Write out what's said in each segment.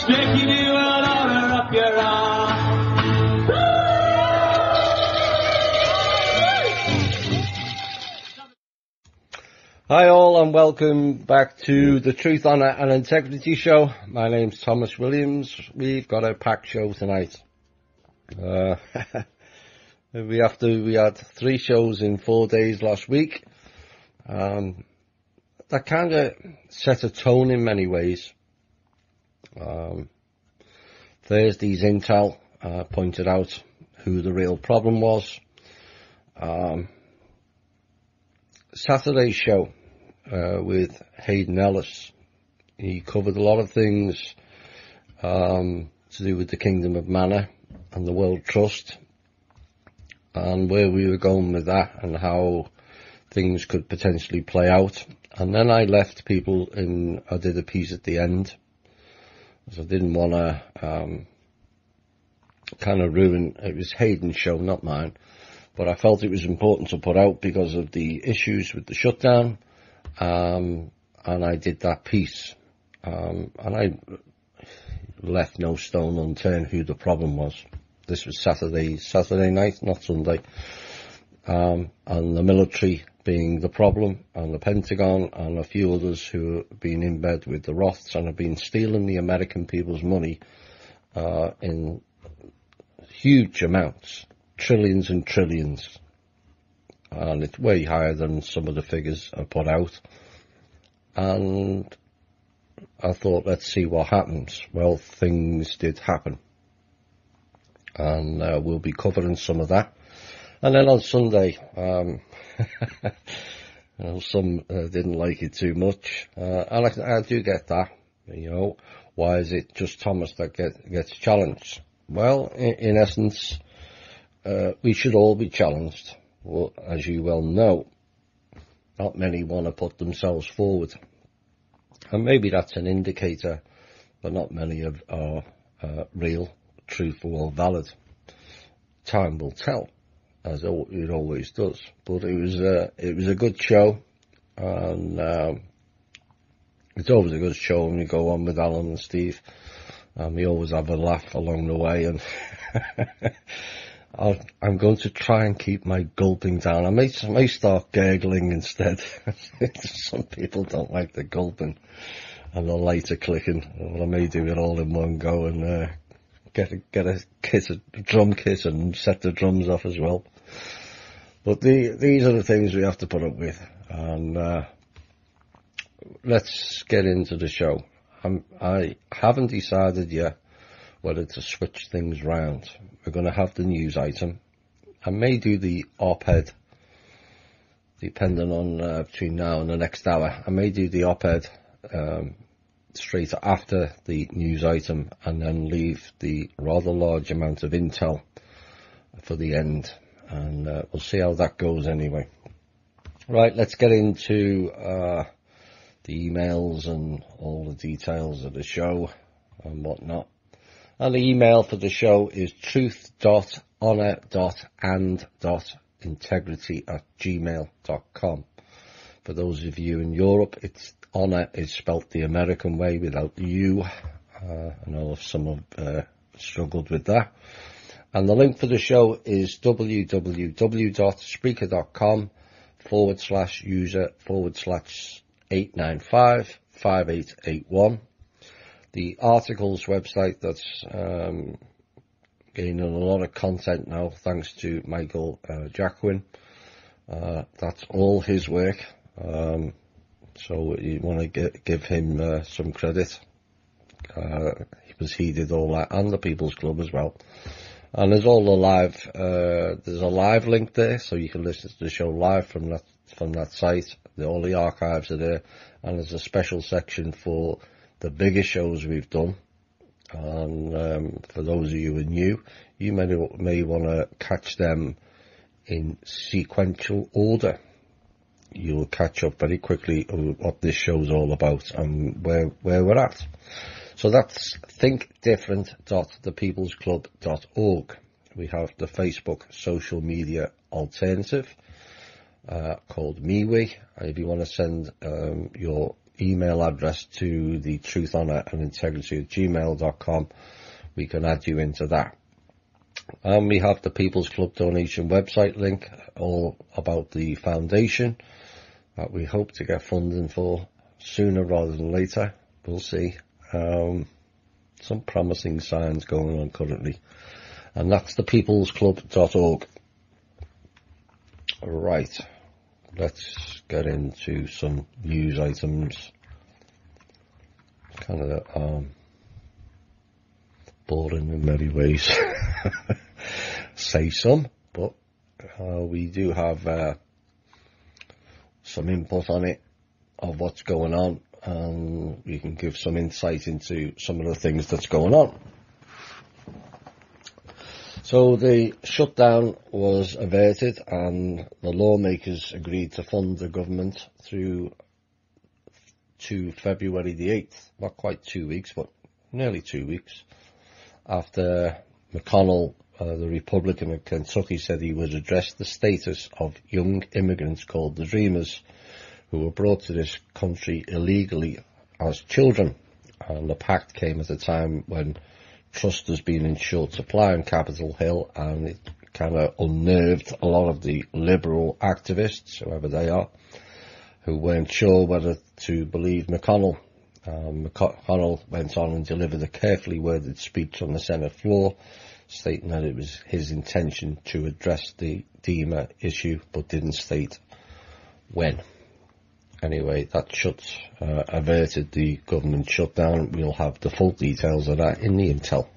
Sticky new and order up your arm. Hi all and welcome back to the Truth, Honour and Integrity Show. My name's Thomas Williams. We've got a packed show tonight. We had 3 shows in 4 days last week. That kind of set a tone in many ways. Thursday's Intel pointed out who the real problem was. Saturday's show with Hayden Ellis, he covered a lot of things to do with the Kingdom of Manna and the World Trust and where we were going with that and how things could potentially play out. And then I left people in, I did a piece at the end, because I didn't want to kind of ruin, it was Hayden's show, not mine, but I felt it was important to put out because of the issues with the shutdown, and I did that piece, and I left no stone unturned who the problem was. This was Saturday night, not Sunday, and the military being the problem, and the Pentagon and a few others who have been in bed with the Roths and have been stealing the American people's money in huge amounts, trillions and trillions, and it's way higher than some of the figures are put out. And I thought, let's see what happens. Well, things did happen, and we'll be covering some of that. And then on Sunday, some didn't like it too much, and I do get that. You know, why is it just Thomas that gets challenged? Well, in essence, we should all be challenged. Well, as you well know, not many want to put themselves forward, and maybe that's an indicator that not many are real, truthful, or valid. Time will tell, as it always does. But it was a good show, and it's always a good show when we go on with Alan and Steve, and we always have a laugh along the way. And I'm going to try and keep my gulping down. I may start gurgling instead. Some people don't like the gulping and the lighter clicking. Well, I may do it all in one go and get a drum kit and set the drums off as well. But these are the things we have to put up with. And let's get into the show. I haven't decided yet whether to switch things round. We're going to have the news item. I may do the op-ed, depending on between now and the next hour. I may do the op-ed straight after the news item, and then leave the rather large amount of intel for the end. And we'll see how that goes anyway. Right, let's get into the emails and all the details of the show and whatnot. And the email for the show is truth.honour.and.integrity@gmail.com. For those of you in Europe, it's honour is spelt the American way without the U. I know some have struggled with that. And the link for the show is www.spreaker.com/user/8955881. The articles website that's gaining a lot of content now, thanks to Michael Jacquin. That's all his work. So you want to give him some credit, because he did all that, and the People's Club as well. And there's all the live, there's a live link there, so you can listen to the show live from that site. All the archives are there, and there's a special section for the bigger shows we've done. And for those of you who are new, you may want to catch them in sequential order. You'll catch up very quickly on what this show's all about and where we're at. So that's thinkdifferent.thepeoplesclub.org. We have the Facebook social media alternative called MeWe. If you want to send your email address to the Truth, Honour and Integrity @gmail.com. We can add you into that. And we have the People's Club donation website link, all about the foundation that we hope to get funding for sooner rather than later. We'll see. Some promising signs going on currently. And that's thepeoplesclub.org. Right. Let's get into some news items. Kind of boring in many ways. Say some, but we do have some input on it of what's going on, and we can give some insight into some of the things that's going on. So the shutdown was averted, and the lawmakers agreed to fund the government through to February the 8th. Not quite 2 weeks, but nearly 2 weeks, after McConnell, the Republican of Kentucky, said he would address the status of young immigrants called the Dreamers, who were brought to this country illegally as children. And the pact came at a time when trust has been in short supply on Capitol Hill, and it kind of unnerved a lot of the liberal activists, whoever they are, who weren't sure whether to believe McConnell. McConnell went on and delivered a carefully worded speech on the Senate floor, stating that it was his intention to address the DEMA issue, but didn't state when. Anyway, that averted the government shutdown. We'll have the full details of that in the intel.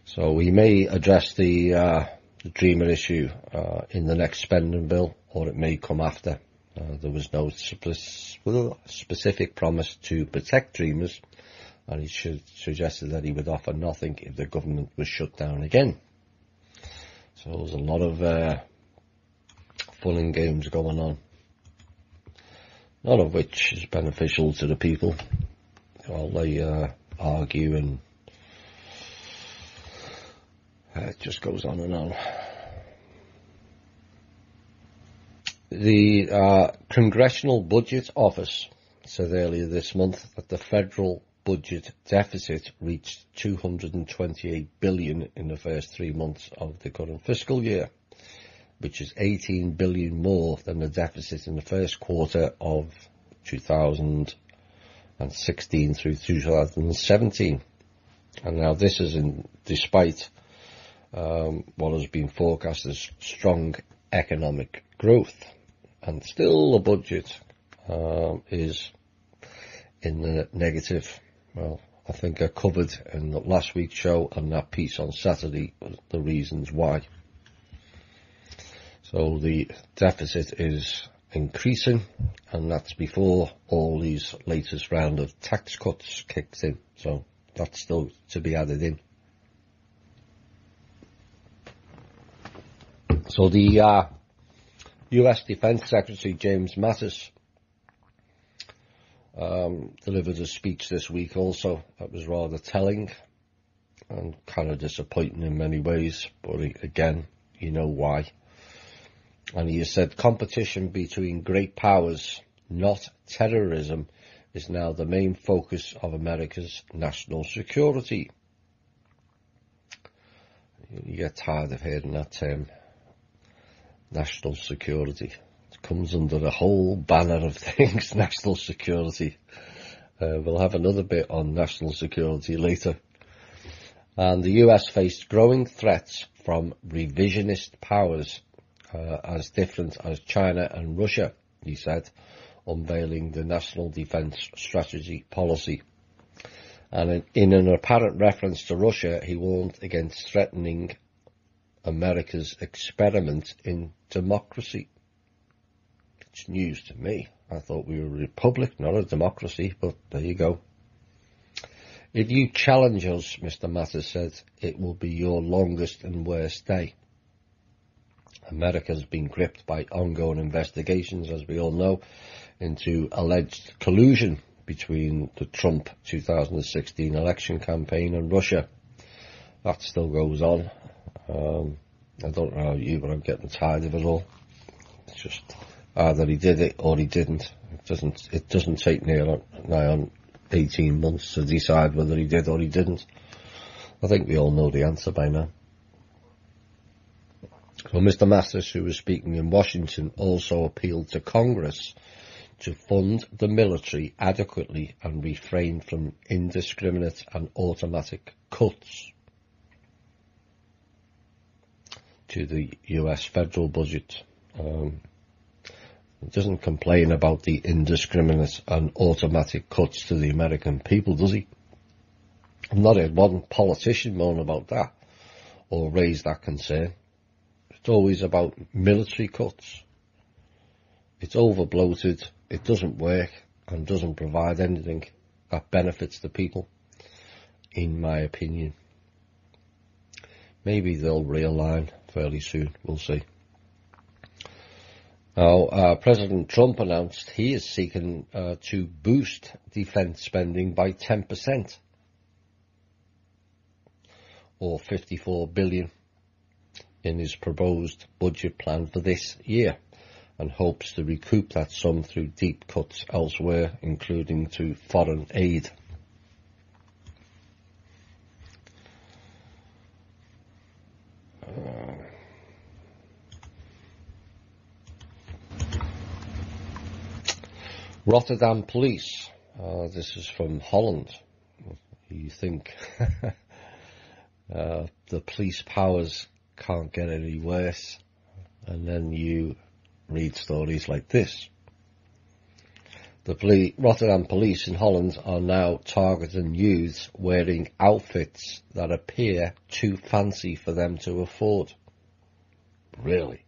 So we may address the Dreamer issue in the next spending bill, or it may come after. There was no specific promise to protect Dreamers, and he suggested that he would offer nothing if the government was shut down again. So there's a lot of fun and games going on, none of which is beneficial to the people. Well, they argue, and it just goes on and on. The Congressional Budget Office said earlier this month that the federal budget deficit reached $228 billion in the first 3 months of the current fiscal year, which is $18 billion more than the deficit in the first quarter of 2016 through 2017. And now this is despite what has been forecast as strong economic growth. And still the budget is in the negative. Well, I think I covered in the last week's show and that piece on Saturday the reasons why. So the deficit is increasing, and that's before all these latest round of tax cuts kicks in. So that's still to be added in. So the US Defense Secretary James Mattis delivered a speech this week also that was rather telling and kind of disappointing in many ways, but again, you know why. And he has said competition between great powers, not terrorism, is now the main focus of America's national security. You get tired of hearing that term, national security. It comes under the whole banner of things, national security. We'll have another bit on national security later. And the US faced growing threats from revisionist powers, as different as China and Russia, he said, unveiling the National Defense Strategy policy. And in an apparent reference to Russia, he warned against threatening America's experiment in democracy. It's news to me. I thought we were a republic, not a democracy, but there you go. If you challenge us, Mr. Mattis said, it will be your longest and worst day. America has been gripped by ongoing investigations, as we all know, into alleged collusion between the Trump 2016 election campaign and Russia. That still goes on. I don't know about you, but I'm getting tired of it all. It's just either he did it or he didn't. It doesn't take nigh on 18 months to decide whether he did or he didn't. I think we all know the answer by now. So Mr. Mattis, who was speaking in Washington, also appealed to Congress to fund the military adequately and refrain from indiscriminate and automatic cuts to the US federal budget. He doesn't complain about the indiscriminate and automatic cuts to the American people, does he? I've not heard one politician moan about that or raise that concern. It's always about military cuts. It's overbloated, it doesn't work, and doesn't provide anything that benefits the people, in my opinion. Maybe they'll realign fairly soon, we'll see. Now, President Trump announced he is seeking to boost defence spending by 10%, or $54 billion, in his proposed budget plan for this year, and hopes to recoup that sum through deep cuts elsewhere, including to foreign aid. Rotterdam police. This is from Holland. You think the police powers can't get any worse, and then you read stories like this. The Rotterdam police in Holland are now targeting youths wearing outfits that appear too fancy for them to afford. Really?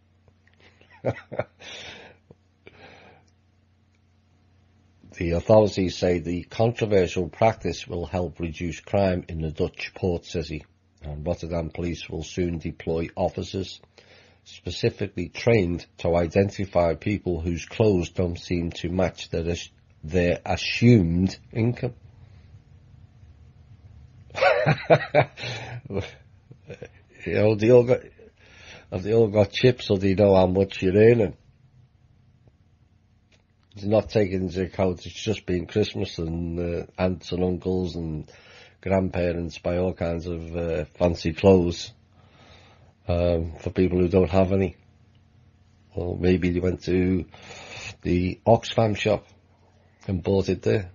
The authorities say the controversial practice will help reduce crime in the Dutch port city, and Rotterdam police will soon deploy officers specifically trained to identify people whose clothes don't seem to match their assumed income. You know, have they all got chips, so they know how much you're earning? It's not taking into account it's just been Christmas, and aunts and uncles and grandparents buy all kinds of fancy clothes for people who don't have any. Or maybe they went to the Oxfam shop and bought it there.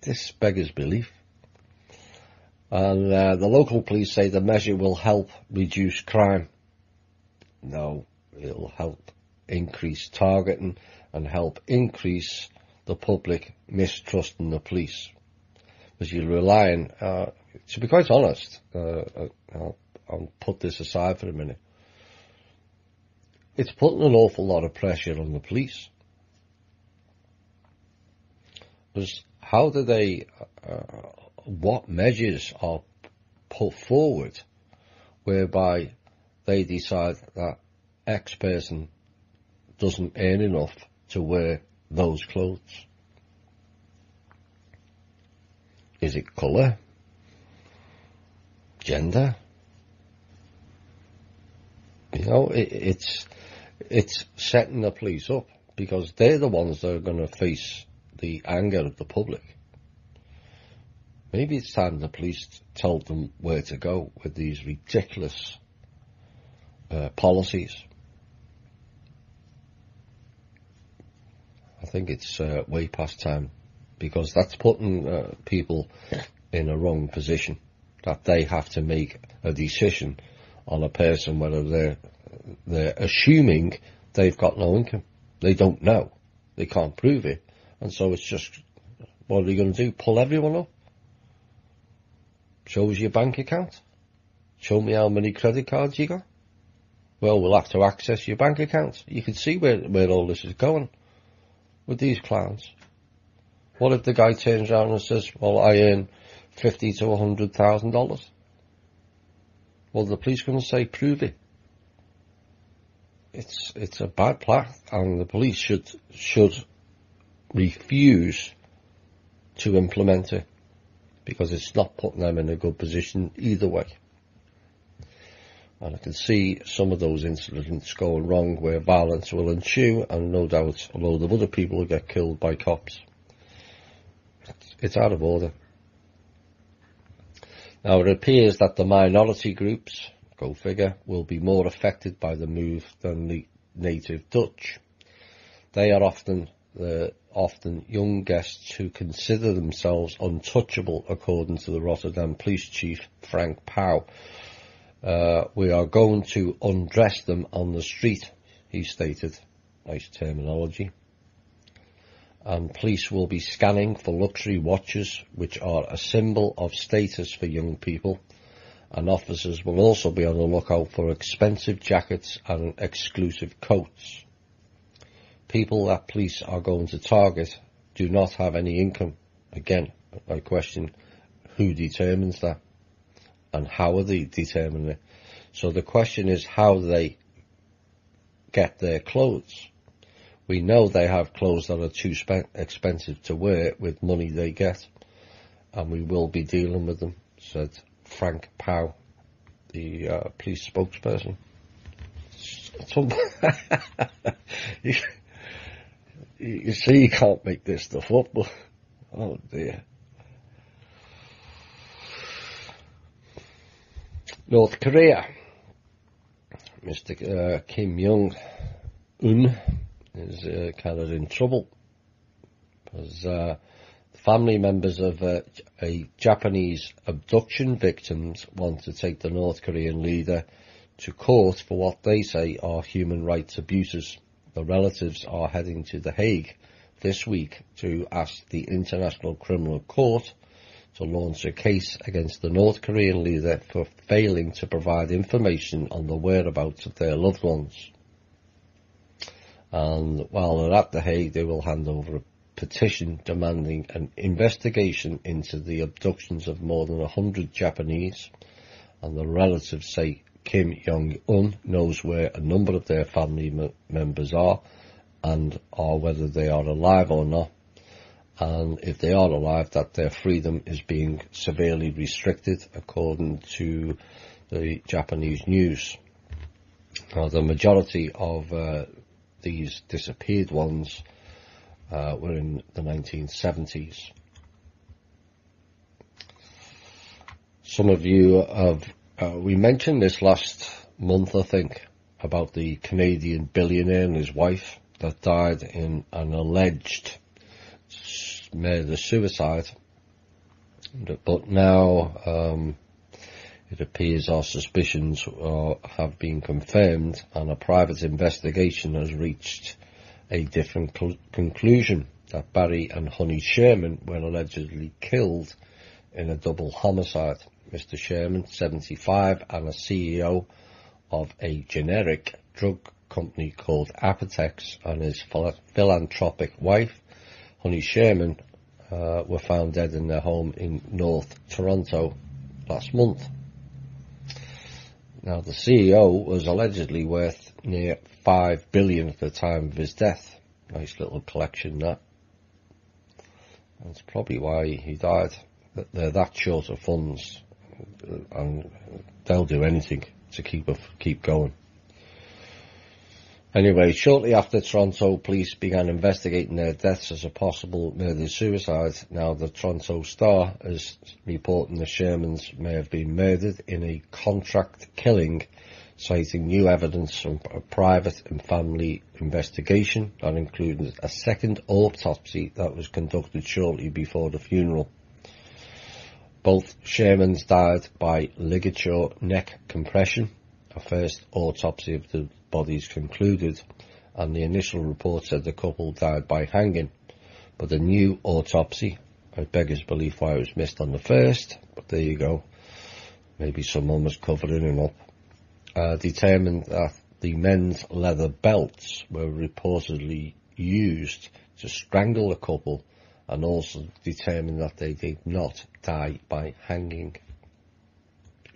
This beggars belief. And the local police say the measure will help reduce crime. No, it'll help increase targeting and help increase the public mistrust in the police. Because you're relying, to be quite honest, I'll put this aside for a minute, it's putting an awful lot of pressure on the police. Because how do they, what measures are put forward whereby they decide that X person doesn't earn enough to wear those clothes? Is it colour? Gender? You know, it's setting the police up, because they're the ones that are going to face the anger of the public. Maybe it's time the police told them where to go with these ridiculous policies. I think it's way past time, because that's putting people in a wrong position, that they have to make a decision on a person whether they're assuming they've got no income. They don't know. They can't prove it. And so it's just, what are they going to do? Pull everyone up? Show us your bank account? Show me how many credit cards you got? Well, we'll have to access your bank account. You can see where all this is going with these clowns. What if the guy turns around and says, well, I earn $50,000 to $100,000? Well, the police going to say, prove it. It's a bad plan, and the police should refuse to implement it, because it's not putting them in a good position either way. And I can see some of those incidents going wrong where violence will ensue, and no doubt a load of other people will get killed by cops. It's out of order. Now it appears that the minority groups, go figure, will be more affected by the move than the native Dutch. They are often young guests who consider themselves untouchable, according to the Rotterdam police chief Frank Pauw. We are going to undress them on the street, he stated. Nice terminology. And police will be scanning for luxury watches, which are a symbol of status for young people. And officers will also be on the lookout for expensive jackets and exclusive coats. People that police are going to target do not have any income. Again, I question, who determines that? And how are they determining it? So the question is, how do they get their clothes? We know they have clothes that are too expensive to wear with money they get, and we will be dealing with them, said Frank Pauw, the police spokesperson. You see, you can't make this stuff up, but oh dear. North Korea. Mr. Kim Jong-un is kind of in trouble because family members of a Japanese abduction victims want to take the North Korean leader to court for what they say are human rights abuses. The relatives are heading to The Hague this week to ask the International Criminal Court to launch a case against the North Korean leader for failing to provide information on the whereabouts of their loved ones. And while they're at The Hague, they will hand over a petition demanding an investigation into the abductions of more than 100 Japanese. And the relatives say Kim Jong-un knows where a number of their family members are and whether they are alive or not. And if they are alive, that their freedom is being severely restricted, according to the Japanese news. Now, the majority of these disappeared ones were in the 1970s. Some of you have, we mentioned this last month, I think, about the Canadian billionaire and his wife that died in an alleged murder-suicide. But now it appears our suspicions have been confirmed, and a private investigation has reached a different conclusion, that Barry and Honey Sherman were allegedly killed in a double homicide. Mr. Sherman, 75, and a CEO of a generic drug company called Apotex, and his philanthropic wife, Honey Sherman, were found dead in their home in North Toronto last month. Now, the CEO was allegedly worth near $5 billion at the time of his death. Nice little collection, that. That's probably why he died. They're that short of funds, and they'll do anything to keep going. Anyway, shortly after Toronto police began investigating their deaths as a possible murder-suicide, now the Toronto Star is reporting the Shermans may have been murdered in a contract killing, citing new evidence from a private and family investigation that included a second autopsy that was conducted shortly before the funeral. Both Shermans died by ligature neck compression. A first autopsy of the bodies concluded, and the initial report said the couple died by hanging. But the new autopsy, I beggars belief why it was missed on the first, but there you go. Maybe someone was covering him up. Determined that the men's leather belts were reportedly used to strangle the couple, and also determined that they did not die by hanging.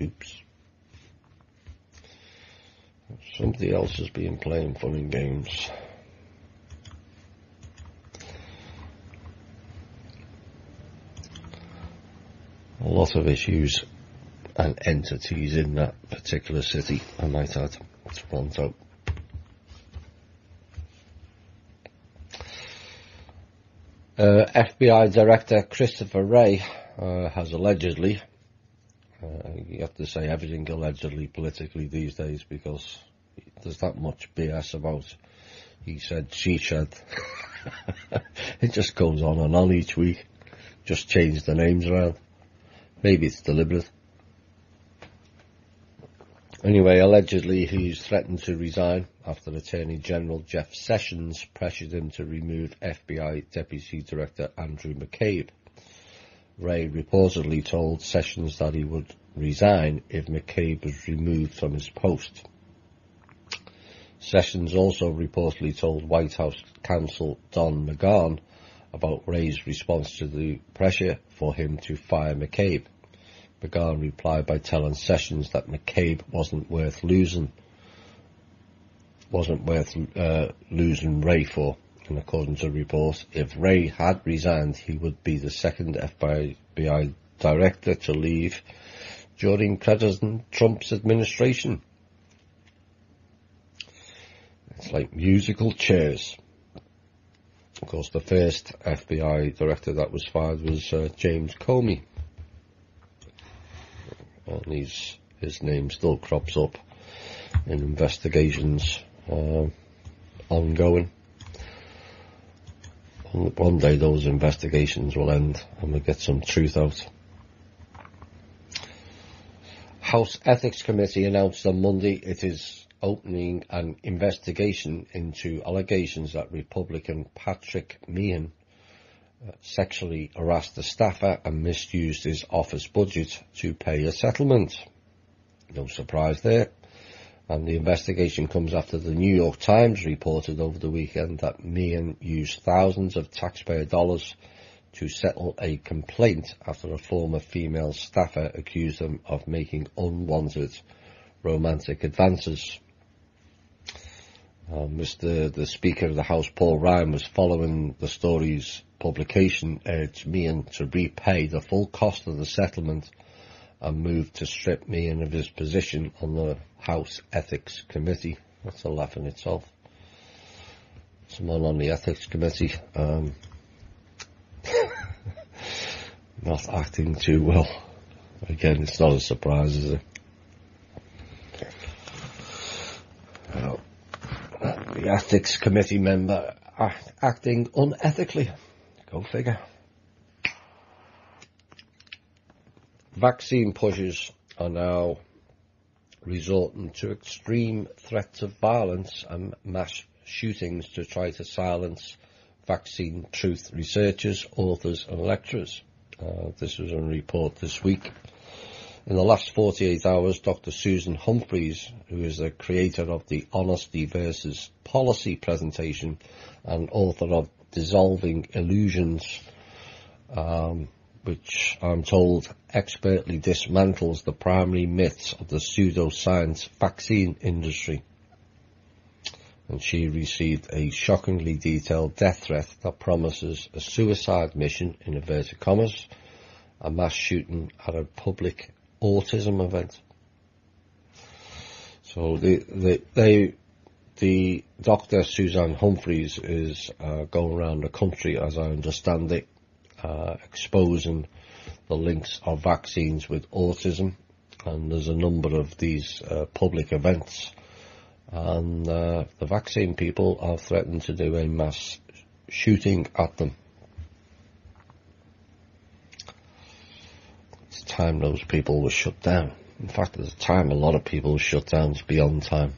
Oops. Somebody else has been playing fun and games. A lot of issues and entities in that particular city, I might add, to point out. FBI Director Christopher Wray has allegedly, you have to say everything allegedly politically these days because there's that much BS about he said, she said. It just goes on and on each week. Just change the names around. Maybe it's deliberate. Anyway, allegedly he's threatened to resign after Attorney General Jeff Sessions pressured him to remove FBI Deputy Director Andrew McCabe. Wray reportedly told Sessions that he would resign if McCabe was removed from his post. Sessions also reportedly told White House counsel Don McGahn about Wray's response to the pressure for him to fire McCabe. McGahn replied by telling Sessions that McCabe wasn't worth losing Wray for. And according to reports, if Wray had resigned, he would be the second FBI director to leave during President Trump's administration. It's like musical chairs. Of course, the first FBI director that was fired was James Comey. And his name still crops up in investigations ongoing. One day those investigations will end and we'll get some truth out. House Ethics Committee announced on Monday it is opening an investigation into allegations that Republican Patrick Meehan sexually harassed a staffer and misused his office budget to pay a settlement. No surprise there. And the investigation comes after the New York Times reported over the weekend that Meehan used thousands of taxpayer dollars to settle a complaint after a former female staffer accused him of making unwanted romantic advances. The Speaker of the House, Paul Ryan, was following the story's publication, urged Meehan to repay the full cost of the settlement and moved to strip Meehan of his position on the House Ethics Committee. That's a laugh in itself. Someone on the Ethics Committee not acting too well. Again, it's not a surprise, is it? The Ethics Committee member acting unethically. Go figure. Vaccine pushers are now resorting to extreme threats of violence and mass shootings to try to silence vaccine truth researchers, authors and lecturers. This was a report this week. In the last 48 hours, Dr. Susan Humphries, who is the creator of the Honesty versus Policy presentation and author of Dissolving Illusions, which I'm told expertly dismantles the primary myths of the pseudoscience vaccine industry. And she received a shockingly detailed death threat that promises a suicide mission, in inverted commas, a mass shooting at a public autism event. So the Dr. Suzanne Humphries is going around the country, as I understand it, exposing the links of vaccines with autism, and there's a number of these public events, and the vaccine people are threatening to do a mass shooting at them. It's time those people were shut down. In fact, there's a time a lot of people were shut down. It's beyond time.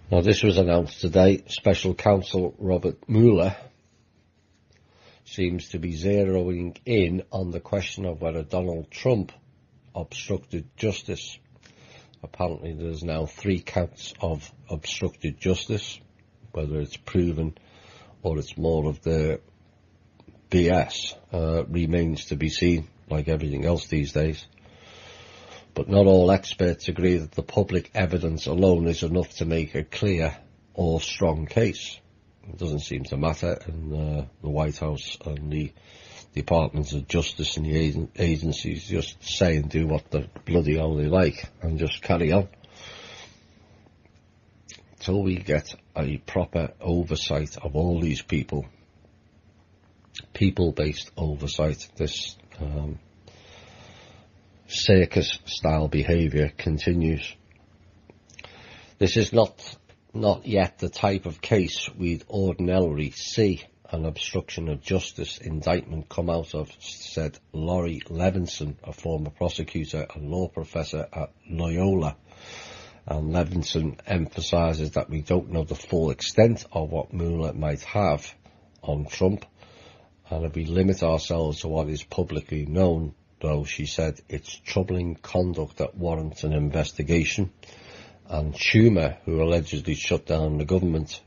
Now, this was announced today. Special Counsel Robert Mueller seems to be zeroing in on the question of whether Donald Trump obstructed justice. Apparently there's now 3 counts of obstructed justice. Whether it's proven or it's more of the BS remains to be seen, like everything else these days. But not all experts agree that the public evidence alone is enough to make a clear or strong case. It doesn't seem to matter in the White House and the departments of justice and the agencies just say and do what they bloody only like and just carry on. Till we get a proper oversight of all these people, people-based oversight, this circus-style behaviour continues. This is not yet the type of case we'd ordinarily see an obstruction of justice indictment come out of, said Laurie Levinson, a former prosecutor and law professor at Loyola. And Levinson emphasises that we don't know the full extent of what Mueller might have on Trump, and if we limit ourselves to what is publicly known, though, she said, it's troubling conduct that warrants an investigation. And Schumer, who allegedly shut down the government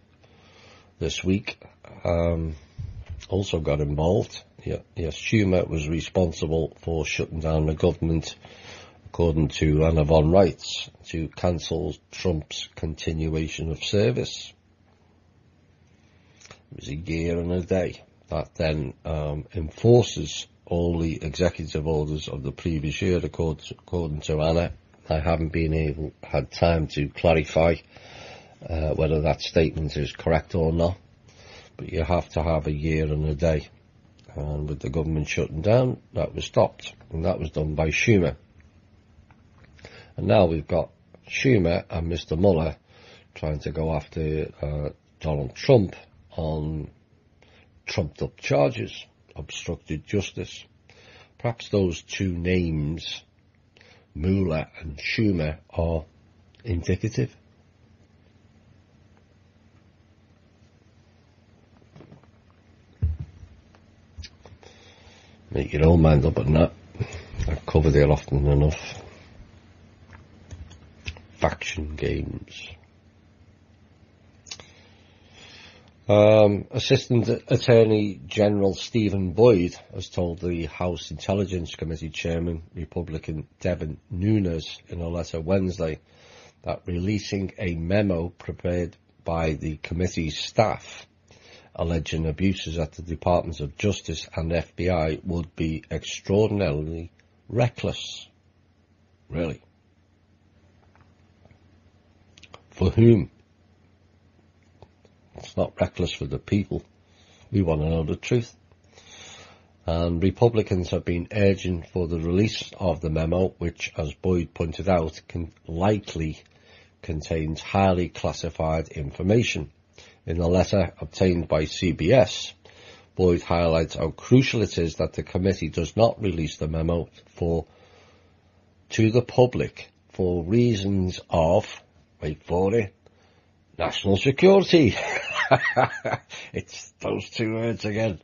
this week, also got involved. Yes, Schumer was responsible for shutting down the government, according to Anna von Reitz, to cancel Trump's continuation of service. It was a year and a day. That then enforces all the executive orders of the previous year, according to Anna. I haven't had time to clarify whether that statement is correct or not, but you have to have a year and a day. And with the government shutting down, that was stopped, and that was done by Schumer. And now we've got Schumer and Mr. Mueller trying to go after Donald Trump on trumped-up charges, obstructed justice. Perhaps those two names, Mueller and Schumer, are indicative. Make your own mind up on that. I've covered it often enough. Faction games. Assistant Attorney General Stephen Boyd has told the House Intelligence Committee Chairman, Republican Devin Nunes, in a letter Wednesday, that releasing a memo prepared by the committee's staff alleging abuses at the Departments of Justice and FBI would be extraordinarily reckless. Really? For whom? It's not reckless for the people. We want to know the truth. And Republicans have been urging for the release of the memo, which, as Boyd pointed out, likely contains highly classified information. In a letter obtained by CBS, Boyd highlights how crucial it is that the committee does not release the memo to the public for reasons of, wait for it, national security. It's those two words again.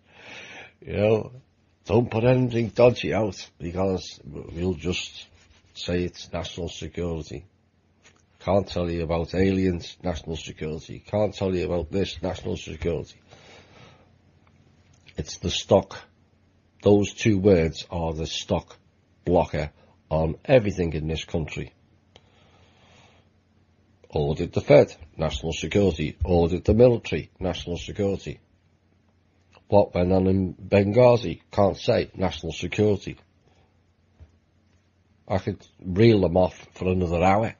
You know, don't put anything dodgy out, because we'll just say it's national security. Can't tell you about aliens, national security. Can't tell you about this, national security. It's the stock. Those two words are the stock blocker on everything in this country. Audit the Fed, national security. Audit the military, national security. What went on in Benghazi? Can't say, national security. I could reel them off for another hour.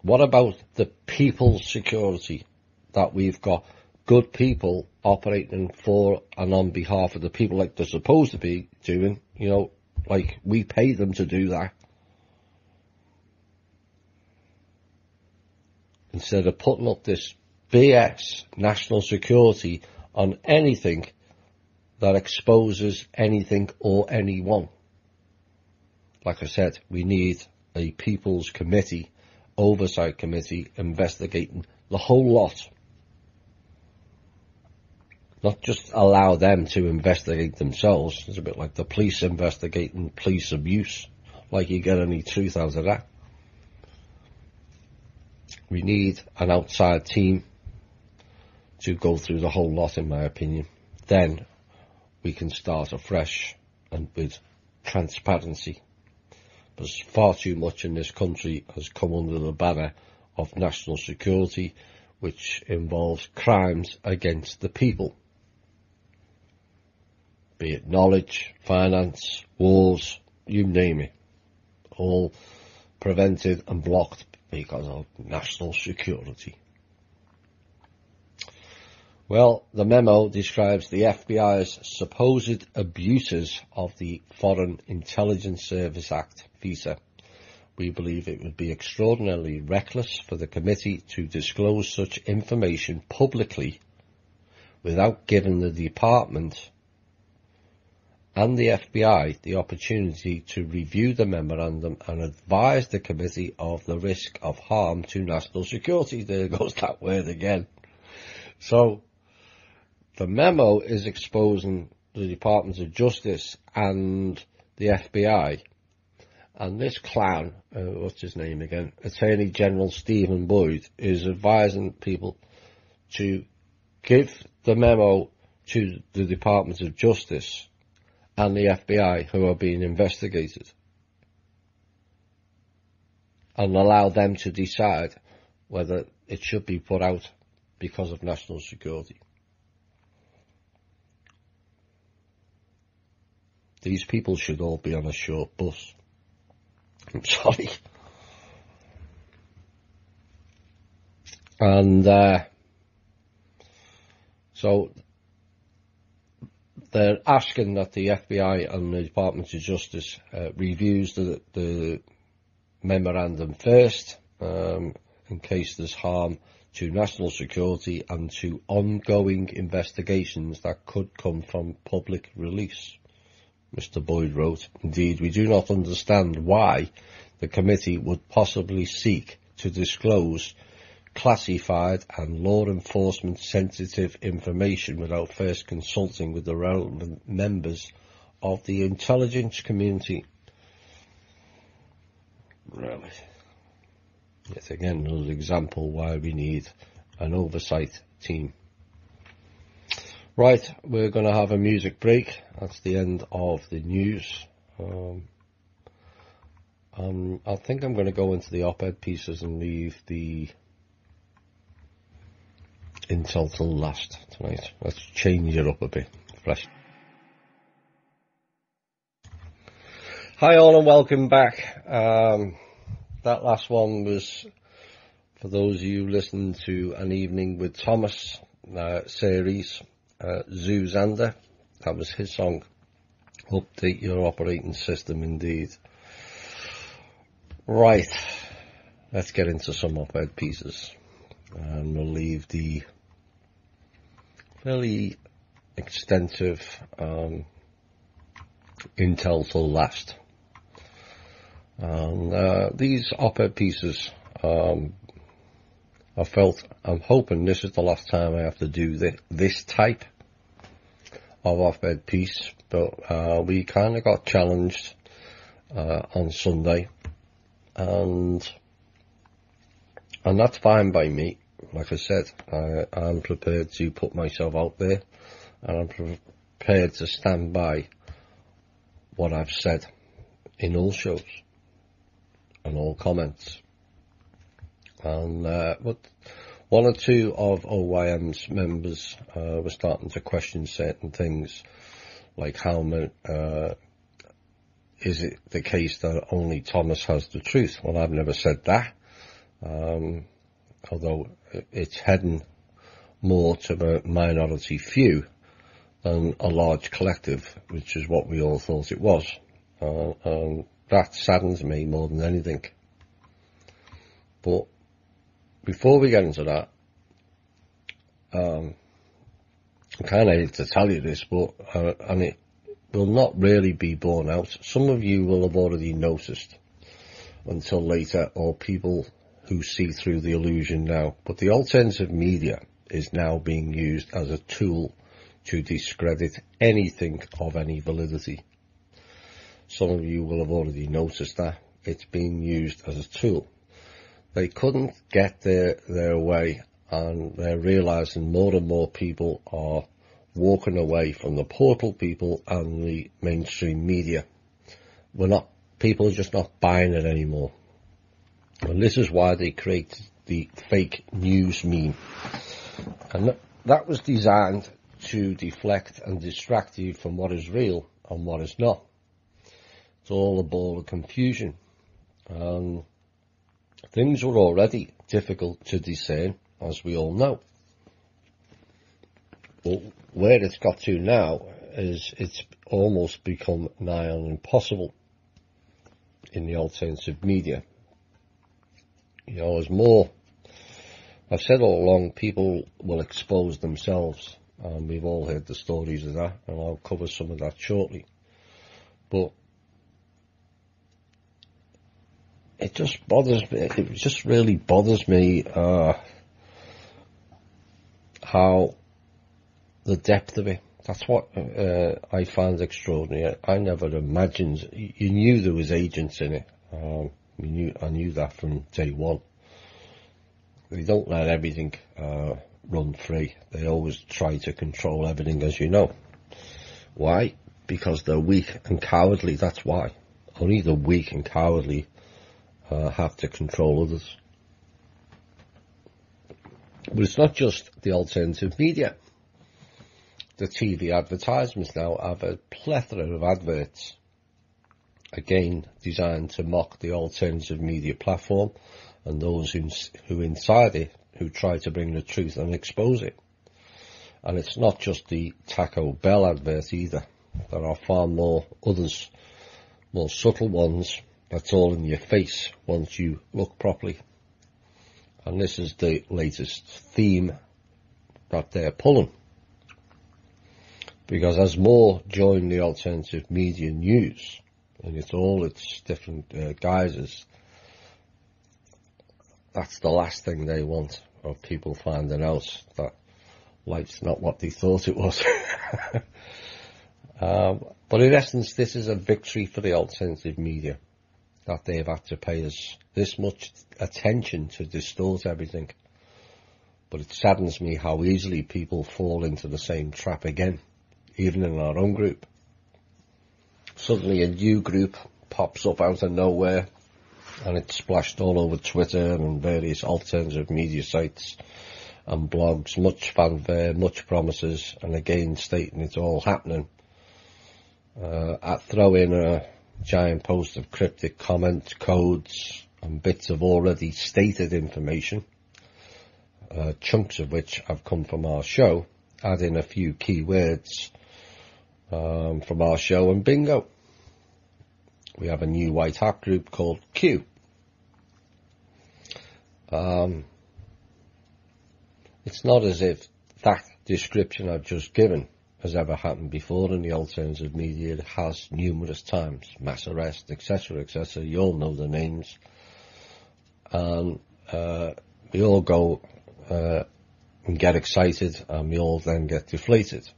What about the people's security? That we've got good people operating for and on behalf of the people like they're supposed to be doing, you know, like we pay them to do that. Instead of putting up this BS national security on anything that exposes anything or anyone. Like I said, we need a People's Committee, Oversight Committee, investigating the whole lot. Not just allow them to investigate themselves. It's a bit like the police investigating police abuse. Like you get any truth out of that. We need an outside team to go through the whole lot, in my opinion. Then we can start afresh and with transparency. Because far too much in this country has come under the banner of national security, which involves crimes against the people. be it knowledge, finance, wars, you name it, all prevented and blocked because of national security. Well, the memo describes the FBI's supposed abuses of the Foreign Intelligence Service Act, FISA. We believe it would be extraordinarily reckless for the committee to disclose such information publicly without giving the department and the FBI the opportunity to review the memorandum and advise the committee of the risk of harm to national security. There goes that word again. So, the memo is exposing the Department of Justice and the FBI. And this clown, what's his name again? Attorney General Stephen Boyd is advising people to give the memo to the Department of Justice and the FBI who are being investigated and allow them to decide whether it should be put out because of national security. These people should all be on a short bus. I'm sorry. And so they're asking that the FBI and the Department of Justice reviews the memorandum first, in case there's harm to national security and to ongoing investigations that could come from public release. Mr. Boyd wrote, "Indeed, we do not understand why the committee would possibly seek to disclose classified and law enforcement sensitive information without first consulting with the relevant members of the intelligence community." Really. Yet again, another example why we need an oversight team. Right, we're going to have a music break. That's the end of the news. I think I'm going to go into the op-ed pieces and leave the intel till last tonight. Let's change it up a bit. Fresh. Hi all and welcome back. That last one was for those of you listening to An Evening with Thomas series. Zoozander, that was his song. Update your operating system, indeed. Right, let's get into some op-ed pieces, and we'll leave the fairly extensive intel till last. And these op-ed pieces, I'm hoping this is the last time I have to do this type of op-ed piece, but we kind of got challenged on Sunday, and that's fine by me. Like I said, I'm prepared to put myself out there, and I'm prepared to stand by what I've said in all shows and all comments. And but one or two of OYM's members were starting to question certain things, like how is it the case that only Thomas has the truth? Well, I've never said that, although it's heading more to the minority few than a large collective, which is what we all thought it was. And that saddens me more than anything. But before we get into that, I kind of hate to tell you this, but and it will not really be borne out. Some of you will have already noticed until later, or people who see through the illusion now. But the alternative media is now being used as a tool to discredit anything of any validity. Some of you will have already noticed that it's being used as a tool. They couldn't get their way, and they're realizing more and more people are walking away from the portal people and the mainstream media. People are just not buying it anymore. And this is why they created the fake news meme. And that was designed to deflect and distract you from what is real and what is not. It's all a ball of confusion. Things were already difficult to discern, as we all know. But where it's got to now is it's almost become nigh on impossible in the alternative media. You know, as more, I've said all along, people will expose themselves, and we've all heard the stories of that, and I'll cover some of that shortly. But it just bothers me, it just really bothers me how the depth of it. That's what I find extraordinary. I never imagined. You knew there was agents in it. I knew that from day one. They don't let everything run free. They always try to control everything, as you know. Why? Because they're weak and cowardly. That's why. Only the weak and cowardly have to control others. But it's not just the alternative media. The TV advertisements now have a plethora of adverts, again designed to mock the alternative media platform and those who inside it, who try to bring the truth and expose it. And it's not just the Taco Bell advert either. There are far more others, more subtle ones, that's all in your face once you look properly. And this is the latest theme that they're pulling. Because as more join the alternative media news, and it's all its different guises, that's the last thing they want, of people finding out that life's not what they thought it was. But in essence, this is a victory for the alternative media, that they've had to pay us this much attention to distort everything. But it saddens me how easily people fall into the same trap again, even in our own group. Suddenly a new group pops up out of nowhere, and it's splashed all over Twitter and various alternative media sites and blogs, much fanfare, much promises, and again stating it's all happening. I throw in a giant post of cryptic comments, codes, and bits of already stated information, chunks of which have come from our show, add in a few keywords from our show, and bingo. We have a new white hat group called Q. It's not as if that description I've just given has ever happened before in the alternative media. It has numerous times. Mass arrest, etc., etc. You all know the names. And we all go and get excited, and we all then get deflated.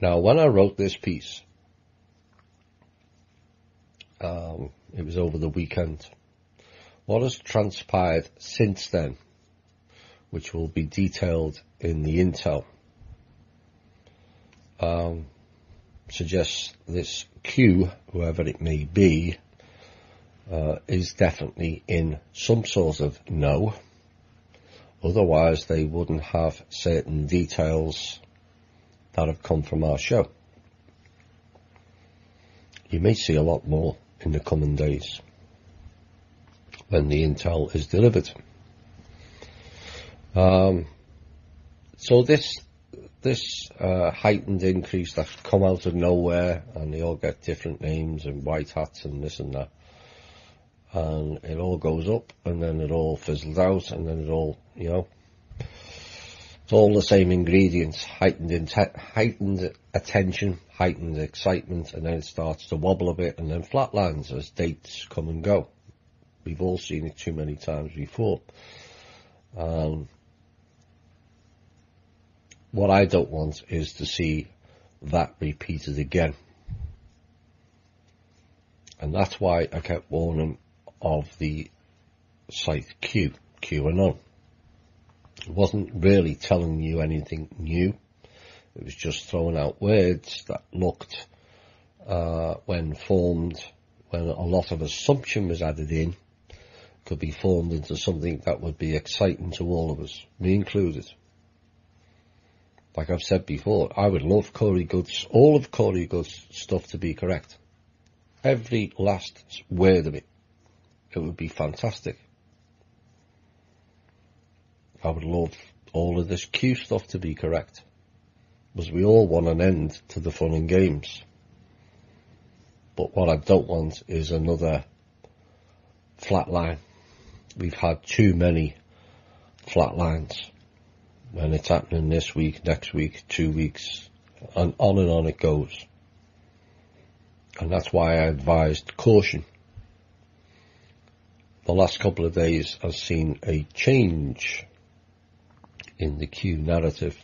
Now, when I wrote this piece, it was over the weekend. What has transpired since then, which will be detailed in the intel, suggests this Q, whoever it may be, is definitely in some sort of know. Otherwise, they wouldn't have certain details that have come from our show. You may see a lot more in the coming days when the intel is delivered. So this heightened increase that's come out of nowhere, and they all get different names and white hats and this and that, and it all goes up and then it all fizzles out, and then it all, you know, it's all the same ingredients: heightened attention, heightened excitement, and then it starts to wobble a bit and then flatlines as dates come and go. We've all seen it too many times before. What I don't want is to see that repeated again. And that's why I kept warning of the site QAnon. It wasn't really telling you anything new. It was just throwing out words that looked, when formed, when a lot of assumption was added in, could be formed into something that would be exciting to all of us, me included. Like I've said before, I would love Corey Goode's, all of Corey Goode's stuff to be correct. Every last word of it. It would be fantastic. I would love all of this Q stuff to be correct. Because we all want an end to the fun and games. But what I don't want is another flatline. We've had too many flatlines. And it's happening this week, next week, 2 weeks, and on it goes. And that's why I advised caution. The last couple of days has seen a change in the Q narrative.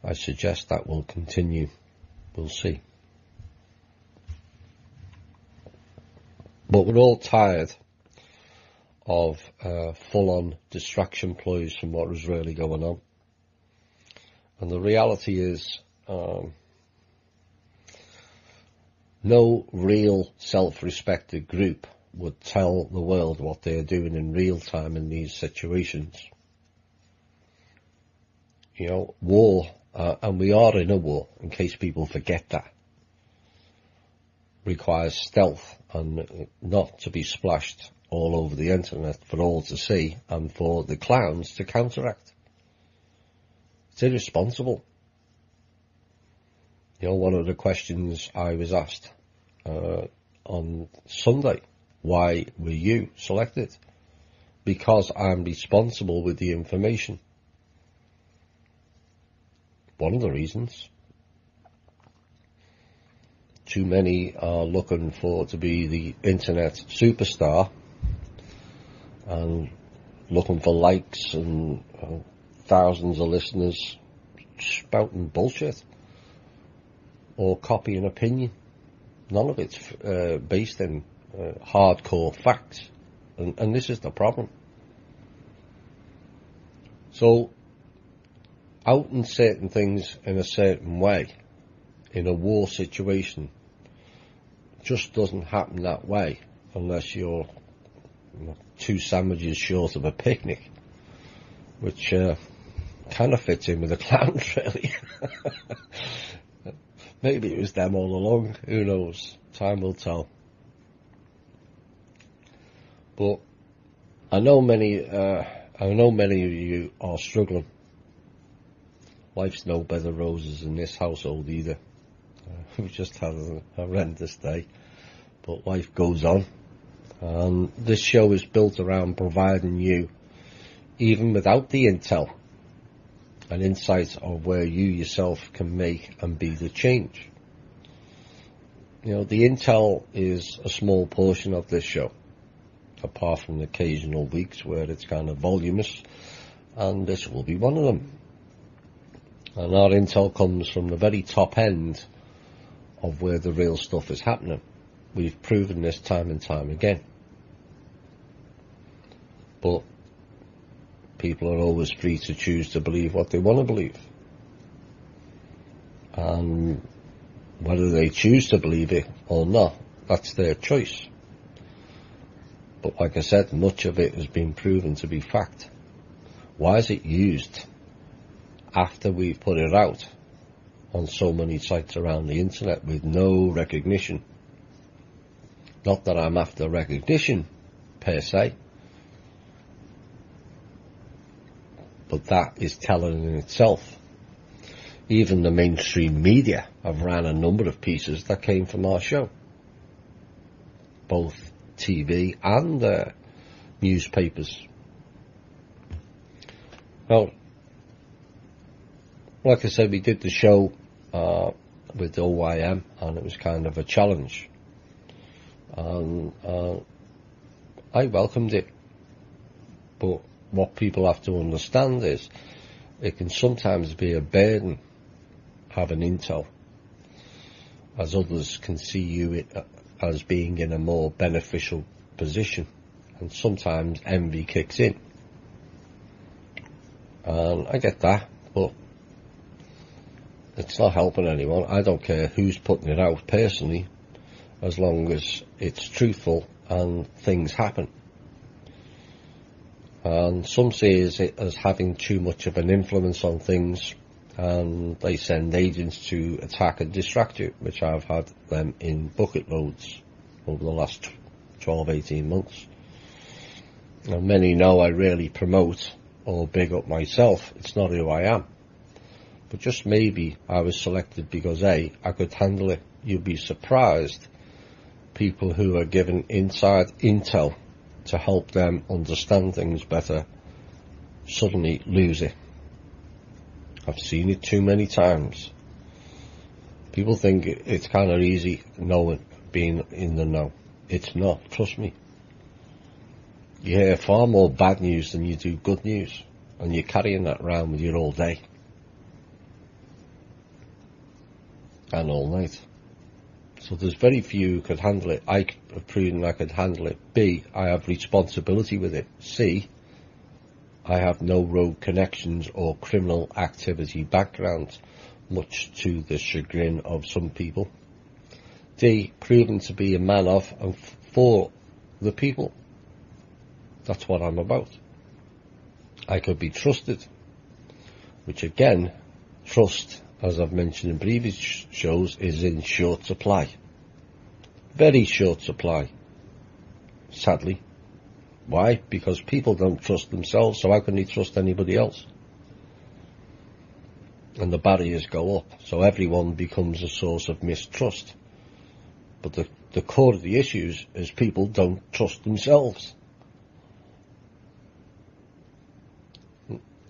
I suggest that will continue. We'll see. But we're all tired of full-on distraction ploys from what was really going on. And the reality is, no real self-respected group would tell the world what they're doing in real time in these situations. You know, war, and we are in a war, in case people forget that, requires stealth and not to be splashed all over the internet for all to see and for the clowns to counteract. It's irresponsible. You know, one of the questions I was asked on Sunday, why were you selected? Because I'm responsible with the information. One of the reasons. Too many are looking to be the internet superstar and looking for likes and thousands of listeners spouting bullshit or copying opinion. None of it's based in hardcore facts, and this is the problem. So, outing certain things in a certain way in a war situation just doesn't happen that way unless you're 2 sandwiches short of a picnic, which kind of fits in with the clowns, really. Maybe it was them all along, who knows, time will tell. But I know many of you are struggling. Life's no bed of roses in this household either. We've just had a horrendous day, but life goes on. And this show is built around providing you, even without the intel, an insight of where you yourself can make and be the change. You know, the intel is a small portion of this show, apart from the occasional weeks where it's kind of voluminous, and this will be one of them. And our intel comes from the very top end of where the real stuff is happening. We've proven this time and time again. But people are always free to choose to believe what they want to believe. And whether they choose to believe it or not, that's their choice. But like I said, much of it has been proven to be fact. Why is it used after we've put it out on so many sites around the internet with no recognition? Not that I'm after recognition per se, but that is telling in itself. Even the mainstream media have ran a number of pieces that came from our show, both TV and newspapers. Well, like I said, we did the show with OYM, and it was kind of a challenge. And I welcomed it. But what people have to understand is it can sometimes be a burden having intel, as others can see you as being in a more beneficial position. And sometimes envy kicks in. And I get that, but it's not helping anyone. I don't care who's putting it out personally, as long as it's truthful and things happen. And some see it as having too much of an influence on things, and they send agents to attack and distract you, which I've had them in bucket loads over the last 12, 18 months. Now, many know I rarely promote or big up myself. It's not who I am. But just maybe I was selected because A, I could handle it. You'd be surprised people who are given inside intel to help them understand things better suddenly lose it. I've seen it too many times. People think it's kind of easy knowing, being in the know. It's not, trust me. You hear far more bad news than you do good news, and you're carrying that around with you all day and all night. So there's very few who could handle it. I have proven I could handle it. B, I have responsibility with it. C, I have no rogue connections or criminal activity background, much to the chagrin of some people. D, proven to be a man of and for the people. That's what I'm about. I could be trusted, which again, trust, as I've mentioned in previous shows, is in short supply. Very short supply, sadly. Why? Because people don't trust themselves, so how can they trust anybody else? And the barriers go up, so everyone becomes a source of mistrust. But the core of the issues is people don't trust themselves.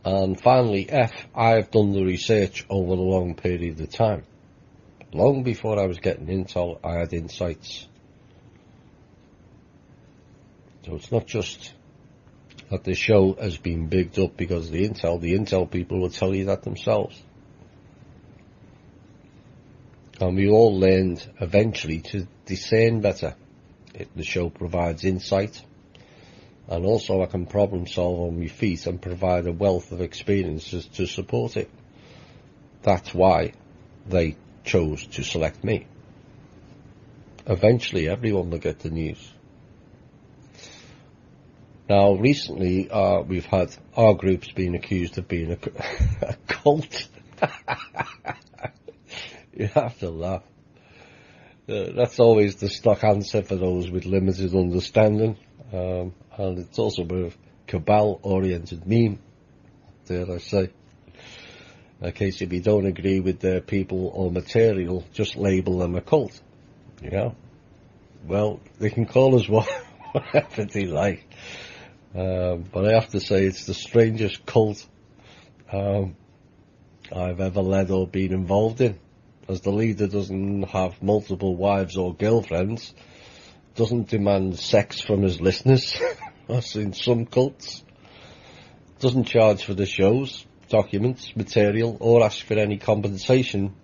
And finally, F, I've done the research over a long period of time. Long before I was getting intel, I had insights. So it's not just that the show has been bigged up because of the intel people will tell you that themselves. And we all learned eventually to discern better. The show provides insight, and also I can problem solve on my feet and provide a wealth of experiences to support it. That's why they chose to select me. Eventually everyone will get the news. Now recently we've had our groups being accused of being a cult. You have to laugh. That's always the stock answer for those with limited understanding. And it's also a cabal-oriented meme, dare I say. In case if you don't agree with their people or material, just label them a cult. You know? Well, they can call us whatever they like. But I have to say it's the strangest cult I've ever led or been involved in. As the leader doesn't have multiple wives or girlfriends, doesn't demand sex from his listeners, as in some cults, doesn't charge for the shows, documents, material, or ask for any compensation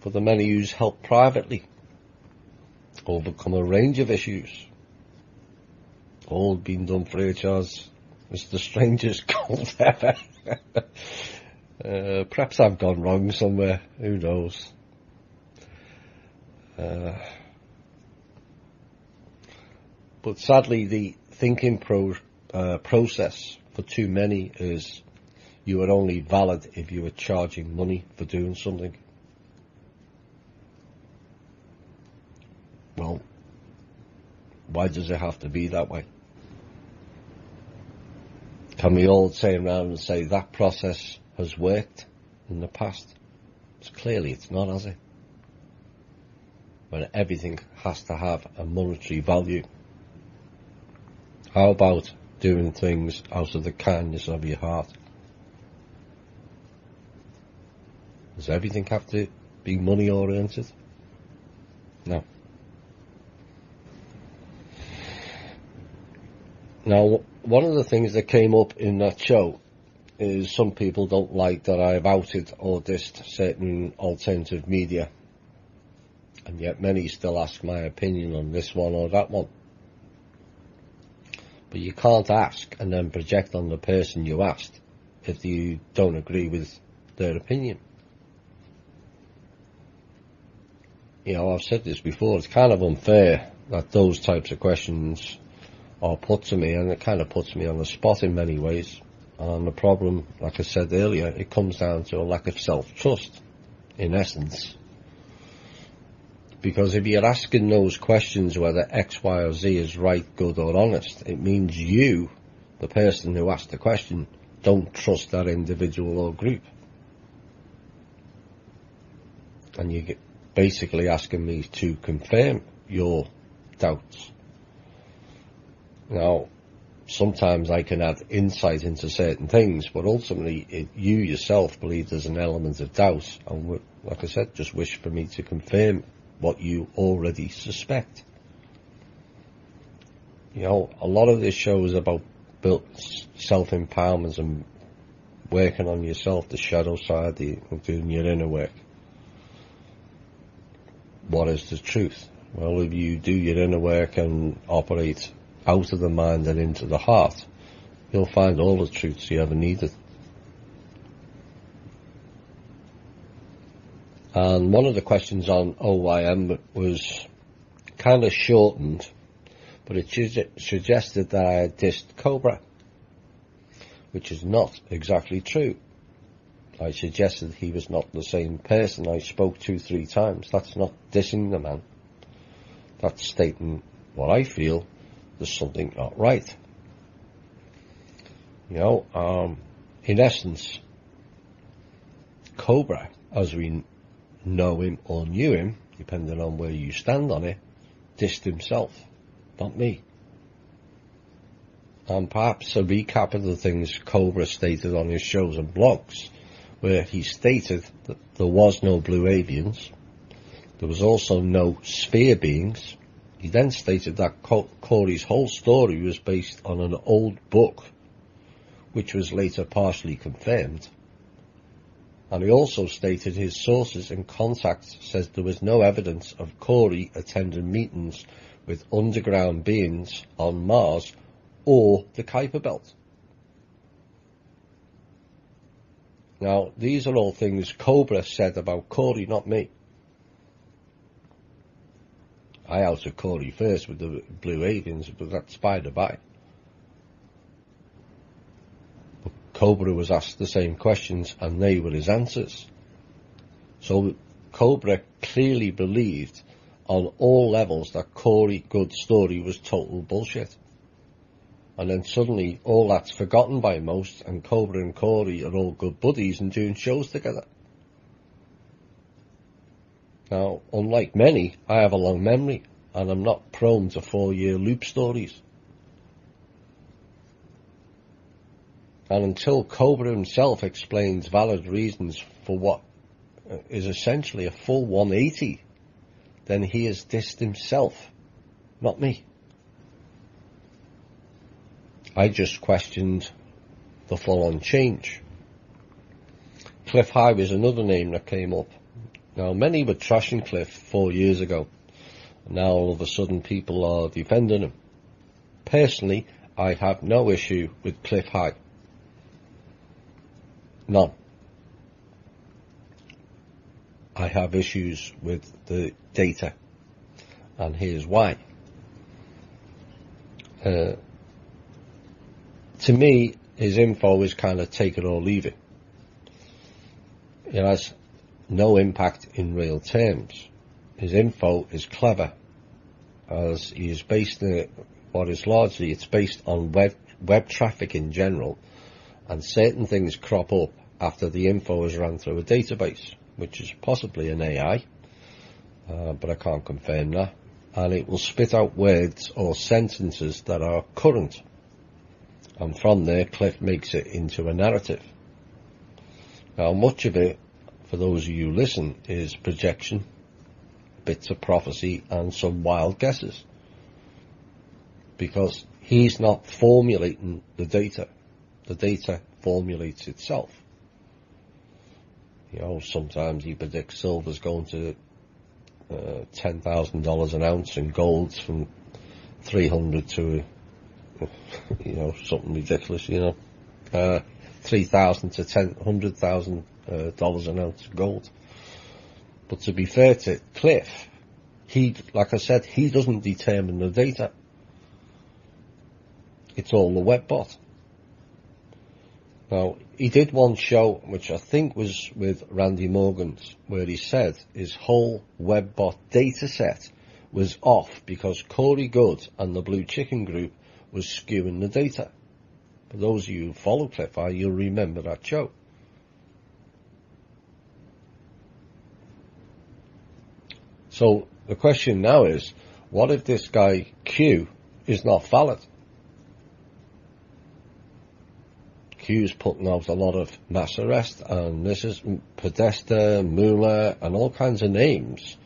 for the many who's helped privately overcome a range of issues. All been done free of charge. It's the strangest cult ever. Perhaps I've gone wrong somewhere, who knows. But sadly the thinking process for too many is you are only valid if you are charging money for doing something. Well, why does it have to be that way? Can we all turn around and say that process has worked in the past? Clearly it's not, has it? When everything has to have a monetary value. How about doing things out of the kindness of your heart? Does everything have to be money oriented? No. Now, one of the things that came up in that show is some people don't like that I've outed or dissed certain alternative media, and yet many still ask my opinion on this one or that one. But you can't ask and then project on the person you asked if you don't agree with their opinion. You know, I've said this before, it's kind of unfair that those types of questions are put to me, and it kind of puts me on the spot in many ways. And the problem, like I said earlier, it comes down to a lack of self-trust, in essence. Because if you're asking those questions whether X, Y, or Z is right, good, or honest, it means you, the person who asked the question, don't trust that individual or group. And you're basically asking me to confirm your doubts. Now, sometimes I can add insight into certain things, but ultimately you yourself believe there's an element of doubt, and like I said, just wish for me to confirm what you already suspect. You know, a lot of this show is about self-empowerment and working on yourself, the shadow side, doing your inner work. What is the truth? Well, if you do your inner work and operate out of the mind and into the heart, you'll find all the truths you ever needed. And one of the questions on OYM was kind of shortened, but it suggested that I had dissed Cobra, which is not exactly true. I suggested he was not the same person I spoke to 3 times. That's not dissing the man. That's stating what I feel, there's something not right. You know, in essence, Cobra, as we know him or knew him, depending on where you stand on it, dissed himself, not me. And perhaps a recap of the things Cobra stated on his shows and blogs, where he stated that there was no blue avians, there was also no sphere beings. He then stated that Corey's whole story was based on an old book, which was later partially confirmed. And he also stated his sources and contacts says there was no evidence of Corey attending meetings with underground beings on Mars or the Kuiper Belt. Now, these are all things Cobra said about Corey, not me. I outed Corey first with the blue avians, but that's by the by. But Cobra was asked the same questions, and they were his answers. So Cobra clearly believed on all levels that Corey Good's story was total bullshit. And then suddenly all that's forgotten by most, and Cobra and Corey are all good buddies and doing shows together. Now, unlike many, I have a long memory, and I'm not prone to 4-year loop stories. And until Cobra himself explains valid reasons for what is essentially a full 180, then he has dissed himself, not me. I just questioned the full-on change. Cliff High was another name that came up. Now, many were trashing Cliff 4 years ago. Now, all of a sudden, people are defending him. Personally, I have no issue with Cliff High. None. I have issues with the data. And here's why. To me, his info is kind of take it or leave it. It has no impact in real terms. His info is clever, as he is based in what is largely, it's based on web traffic in general, and certain things crop up after the info is run through a database, which is possibly an AI, but I can't confirm that, and it will spit out words or sentences that are current. And from there, Cliff makes it into a narrative. Now, much of it, for those of you who listen, is projection, bits of prophecy, and some wild guesses. Because he's not formulating the data. The data formulates itself. You know, sometimes he predicts silver's going to $10,000 an ounce, and gold's from 300 to you know, something ridiculous, you know, $3,000 to $100,000 an ounce of gold. But to be fair to Cliff, he, like I said, he doesn't determine the data. It's all the web bot. Now, he did one show, which I think was with Randy Morgans, where he said his whole WebBot data set was off because Corey Good and the Blue Chicken Group was skewing the data. For those of you who follow Cliff High, you'll remember that show. So the question now is, what if this guy Q is not valid? Q's putting out a lot of mass arrest, and this is Podesta, Mueller, and all kinds of names.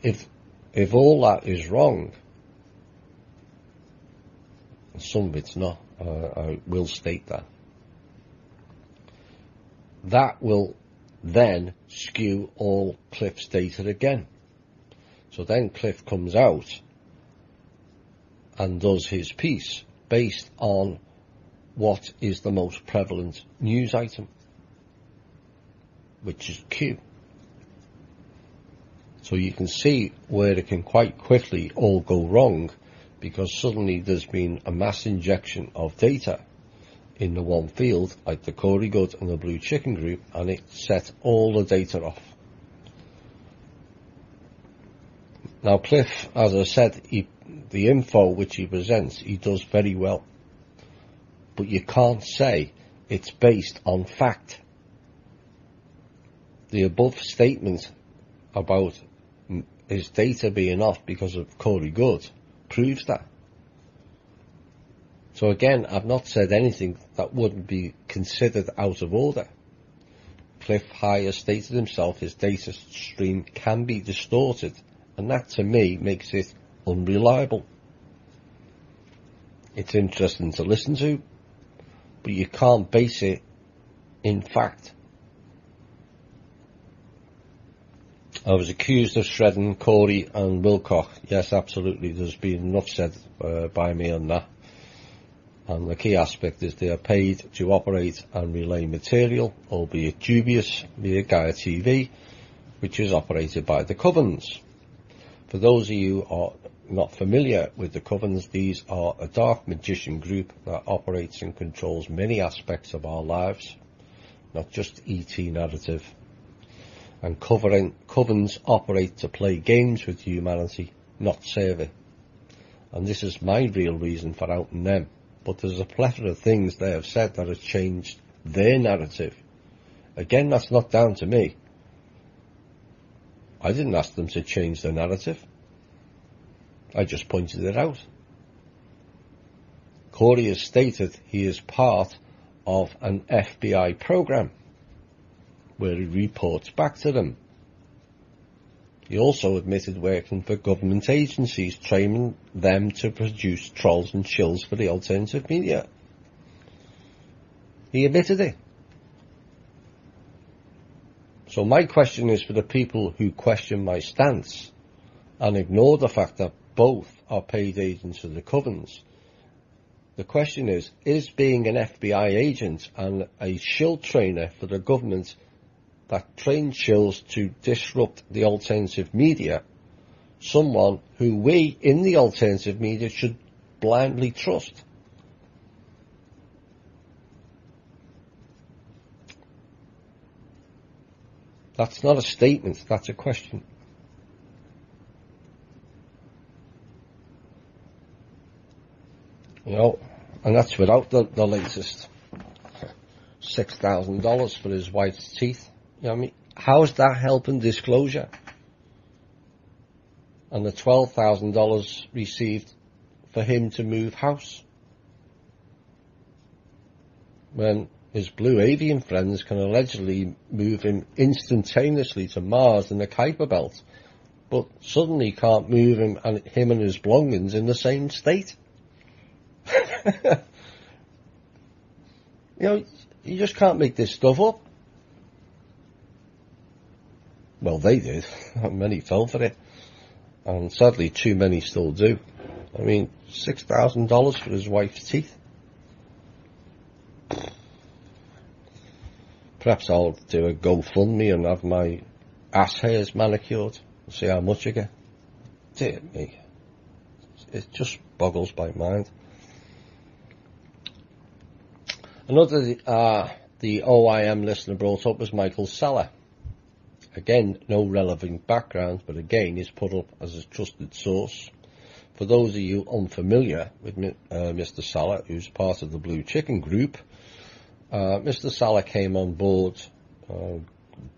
If all that is wrong, some of it's not, I will state that. That will then skew all Cliff's data again. So then Cliff comes out and does his piece based on what is the most prevalent news item, which is Q. So you can see where it can quite quickly all go wrong, because suddenly there's been a mass injection of data in the one field, like the Corey Good and the Blue Chicken Group, and it set all the data off. Now Cliff, as I said, the info which he presents, he does very well. But you can't say it's based on fact. The above statement about his data being off because of Corey Good proves that. So again, I've not said anything that wouldn't be considered out of order. Cliff High has stated himself his data stream can be distorted, and that to me makes it unreliable. It's interesting to listen to, but you can't base it in fact. I was accused of shredding Corey and Wilcock. Yes, absolutely. There's been enough said by me on that. And the key aspect is they are paid to operate and relay material, albeit dubious, via Gaia TV, which is operated by the Covens. For those of you who are not familiar with the Covens, these are a dark magician group that operates and controls many aspects of our lives, not just ET narrative. And Covens operate to play games with humanity, not serve it. And this is my real reason for outing them. But there's a plethora of things they have said that has changed their narrative. Again, that's not down to me. I didn't ask them to change their narrative. I just pointed it out. Corey has stated he is part of an FBI program where he reports back to them. He also admitted working for government agencies, training them to produce trolls and shills for the alternative media. He admitted it. So my question is for the people who question my stance and ignore the fact that both are paid agents for the Covens. The question is being an FBI agent and a shill trainer for the government that trains shills to disrupt the alternative media, someone who we in the alternative media should blindly trust? That's not a statement, that's a question. You know, and that's without the latest $6,000 for his wife's teeth. You know what I mean? How is that helping disclosure? And the $12,000 received for him to move house, when his blue avian friends can allegedly move him instantaneously to Mars in the Kuiper Belt, but suddenly can't move him and his belongings in the same state. You know, you just can't make this stuff up. Well, they did. Many fell for it. And sadly, too many still do. I mean, $6,000 for his wife's teeth. Perhaps I'll do a GoFundMe and have my ass hairs manicured and see how much I get. Dear me. It just boggles my mind. Another the OIM listener brought up was Michael Saller. Again, no relevant background, but again, he's put up as a trusted source. For those of you unfamiliar with Mr. Saller, who's part of the Blue Chicken Group, Mr. Saller came on board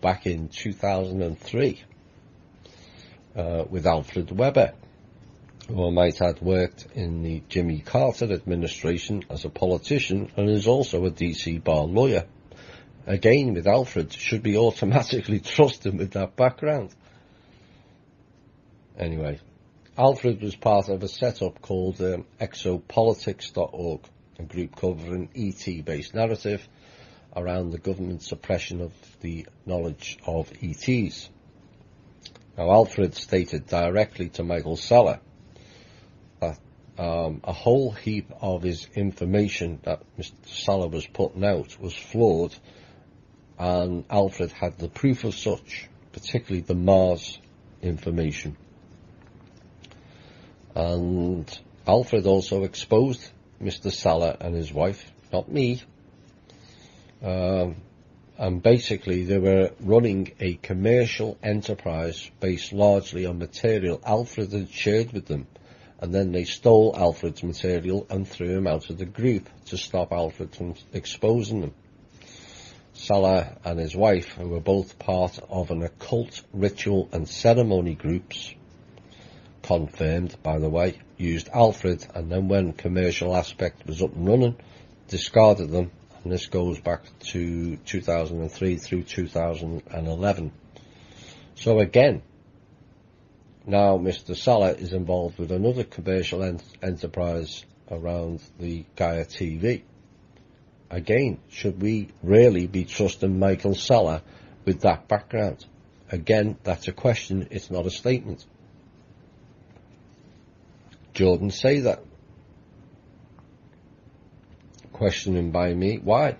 back in 2003 with Alfred Weber, who I might add worked in the Jimmy Carter administration as a politician and is also a DC bar lawyer. Again, with Alfred, should we automatically trust him with that background? Anyway, Alfred was part of a setup called exopolitics.org, a group covering ET-based narrative around the government suppression of the knowledge of ETs. Now, Alfred stated directly to Michael Saller that a whole heap of his information that Mr. Saller was putting out was flawed, and Alfred had the proof of such, particularly the Mars information. And Alfred also exposed Mr. Saller and his wife, not me, and basically they were running a commercial enterprise based largely on material Alfred had shared with them, and then they stole Alfred's material and threw him out of the group to stop Alfred from exposing them. Saller and his wife, who were both part of an occult ritual and ceremony groups, confirmed, by the way, used Alfred, and then when commercial aspect was up and running, discarded them, and this goes back to 2003 through 2011. So again, now Mr. Saller is involved with another commercial enterprise around the Gaia TV. Again, should we really be trusting Michael Saller with that background? Again, that's a question, it's not a statement. Jordan say that. Questioning by me, why?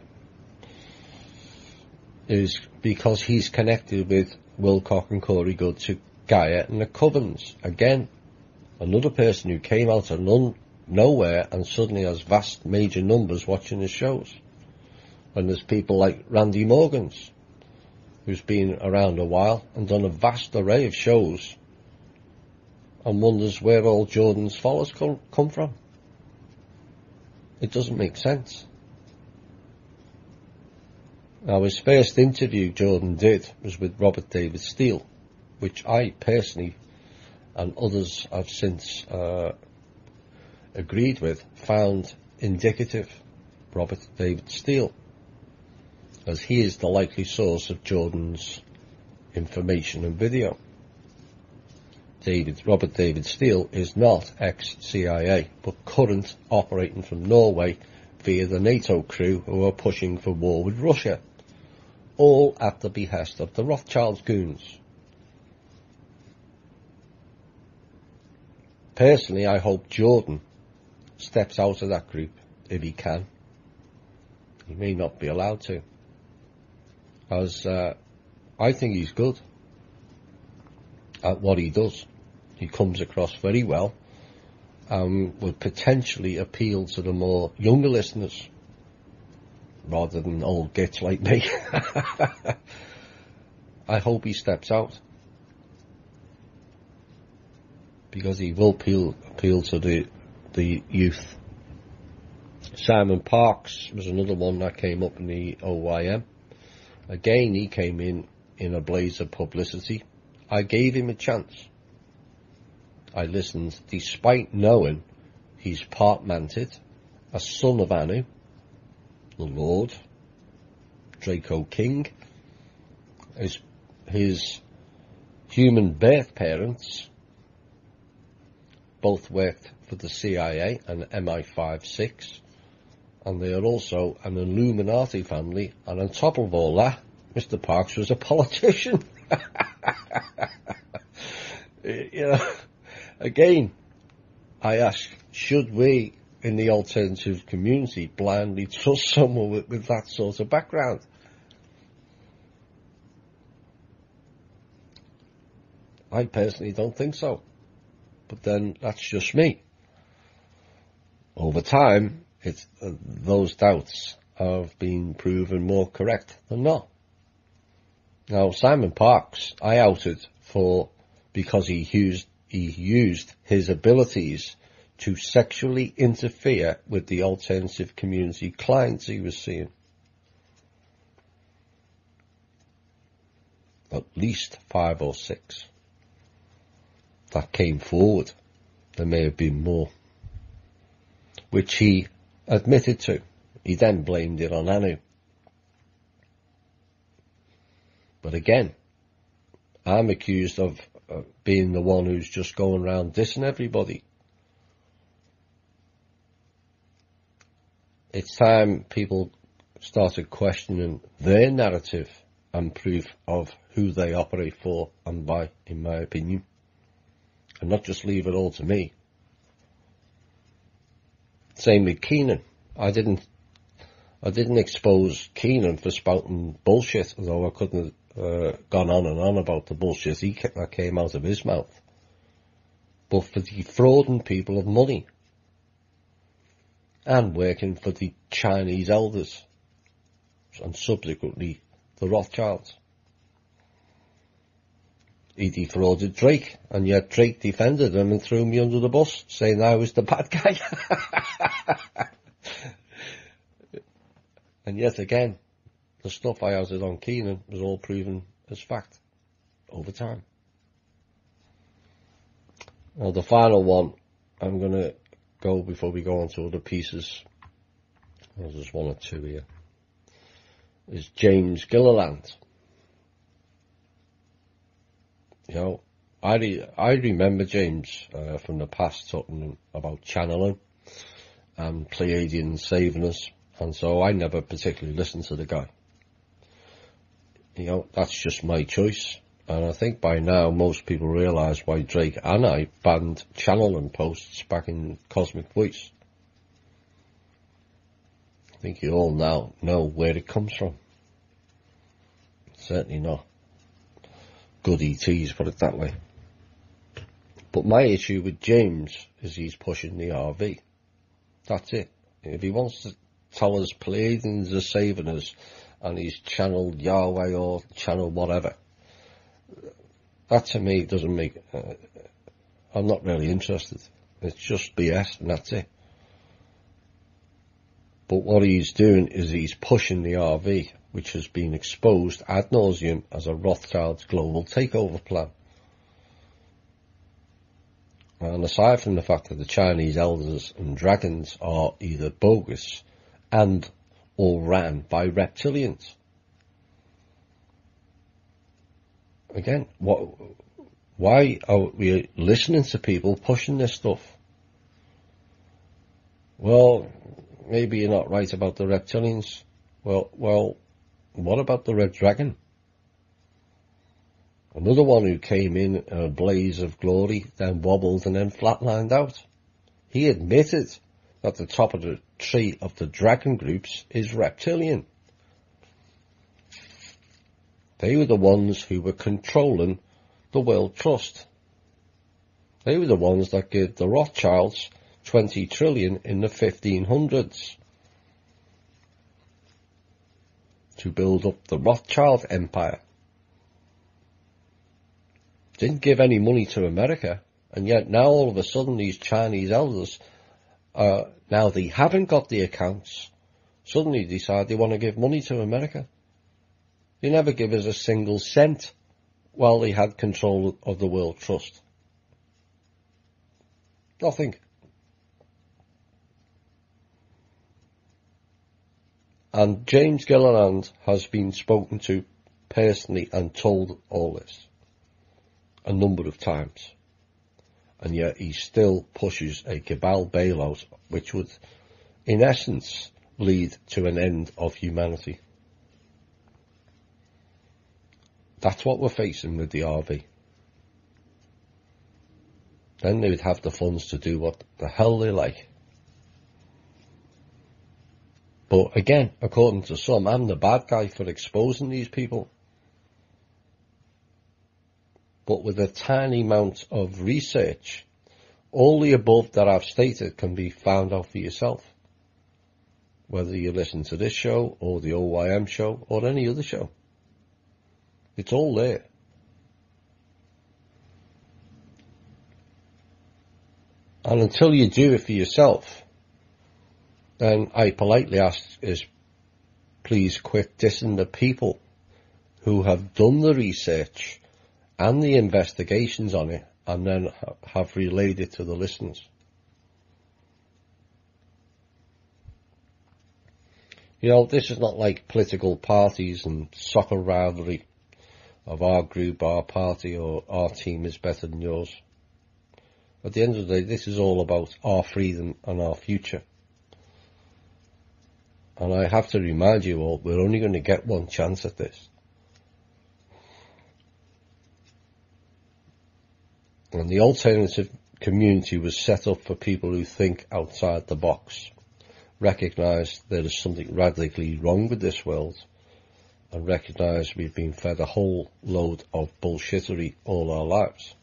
Is because he's connected with Wilcock and Corey Good to Gaia and the Covens. Again, another person who came out of nowhere and suddenly has vast major numbers watching his shows. And there's people like Randy Morgans, who's been around a while and done a vast array of shows, and wonders where all Jordan's followers come from. It doesn't make sense. Now, his first interview Jordan did was with Robert David Steele, which I personally and others I've since agreed with, found indicative. Robert David Steele, as he is the likely source of Jordan's information and video. Robert David Steele is not ex-CIA, but current, operating from Norway via the NATO crew who are pushing for war with Russia, all at the behest of the Rothschild goons. Personally, I hope Jordan steps out of that group if he can. He may not be allowed to, as I think he's good at what he does. He comes across very well and would potentially appeal to the more younger listeners rather than old gits like me. I hope he steps out, because he will appeal to the youth. Simon Parks was another one that came up in the OIM. Again, he came in a blaze of publicity. I gave him a chance. I listened despite knowing he's part manted, a son of Anu, the Lord, Draco King. His human birth parents both worked for the CIA and MI5-6, and they are also an Illuminati family, and on top of all that, Mr. Parks was a politician. You know, again, I ask, should we in the alternative community blindly trust someone with that sort of background? I personally don't think so. But then that's just me. Over time, those doubts have been proven more correct than not. Now, Simon Parkes, I outed because he used his abilities to sexually interfere with the alternative community clients he was seeing. At least 5 or 6 that came forward. There may have been more, which he admitted to. He then blamed it on Anu. But again, I'm accused of being the one who's just going around dissing everybody. It's time people started questioning their narrative and proof of who they operate for and by, in my opinion. And not just leave it all to me. Same with Keenan. I didn't expose Keenan for spouting bullshit, although I couldn't have gone on and on about the bullshit that came out of his mouth. But for defrauding people of money and working for the Chinese elders and subsequently the Rothschilds. He defrauded Drake, and yet Drake defended him and threw me under the bus, saying I was the bad guy. And yet again, the stuff I outed on Keenan was all proven as fact over time. Now the final one, I'm going to go before we go on to other pieces. There's just one or two here. Is James Gilliland. You know, I remember James from the past talking about channeling and Pleiadian saving us, and so I never particularly listened to the guy. You know, that's just my choice, and I think by now most people realise why Drake and I banned channeling posts back in Cosmic Voice. I think you all now know where it comes from. Certainly not good ETs, put it that way. But my issue with James is he's pushing the RV. That's it. If he wants to tell us Pleiadians are saving us and he's channeled Yahweh or channeled whatever, that to me doesn't make... I'm not really interested. It's just BS and that's it. But what he's doing is he's pushing the RV, which has been exposed ad nauseum as a Rothschild's global takeover plan. And aside from the fact that the Chinese elders and dragons are either bogus and or ran by reptilians. Again, why are we listening to people pushing this stuff? Well, maybe you're not right about the reptilians. Well, what about the Red Dragon? Another one who came in a blaze of glory, then wobbled and then flatlined out. He admitted that the top of the tree of the dragon groups is reptilian. They were the ones who were controlling the World Trust. They were the ones that gave the Rothschilds 20 trillion in the 1500s. To build up the Rothschild empire. Didn't give any money to America, and yet now all of a sudden these Chinese elders, now they haven't got the accounts, suddenly decide they want to give money to America. They never give us a single cent while they had control of the World Trust. Nothing. And James Gilliland has been spoken to personally and told all this a number of times. And yet he still pushes a cabal bailout, which would, in essence, lead to an end of humanity. That's what we're facing with the RV. Then they would have the funds to do what the hell they like. But again, according to some, I'm the bad guy for exposing these people. But with a tiny amount of research, all the above that I've stated can be found out for yourself. whether you listen to this show or the OYM show or any other show. It's all there. And until you do it for yourself, then I politely ask is please quit dissing the people who have done the research and the investigations on it and then have relayed it to the listeners. You know, this is not like political parties and soccer rivalry of our group, our party, or our team is better than yours. At the end of the day, this is all about our freedom and our future. And I have to remind you all, we're only going to get one chance at this. And the alternative community was set up for people who think outside the box, recognise there is something radically wrong with this world, and recognise we've been fed a whole load of bullshittery all our lives.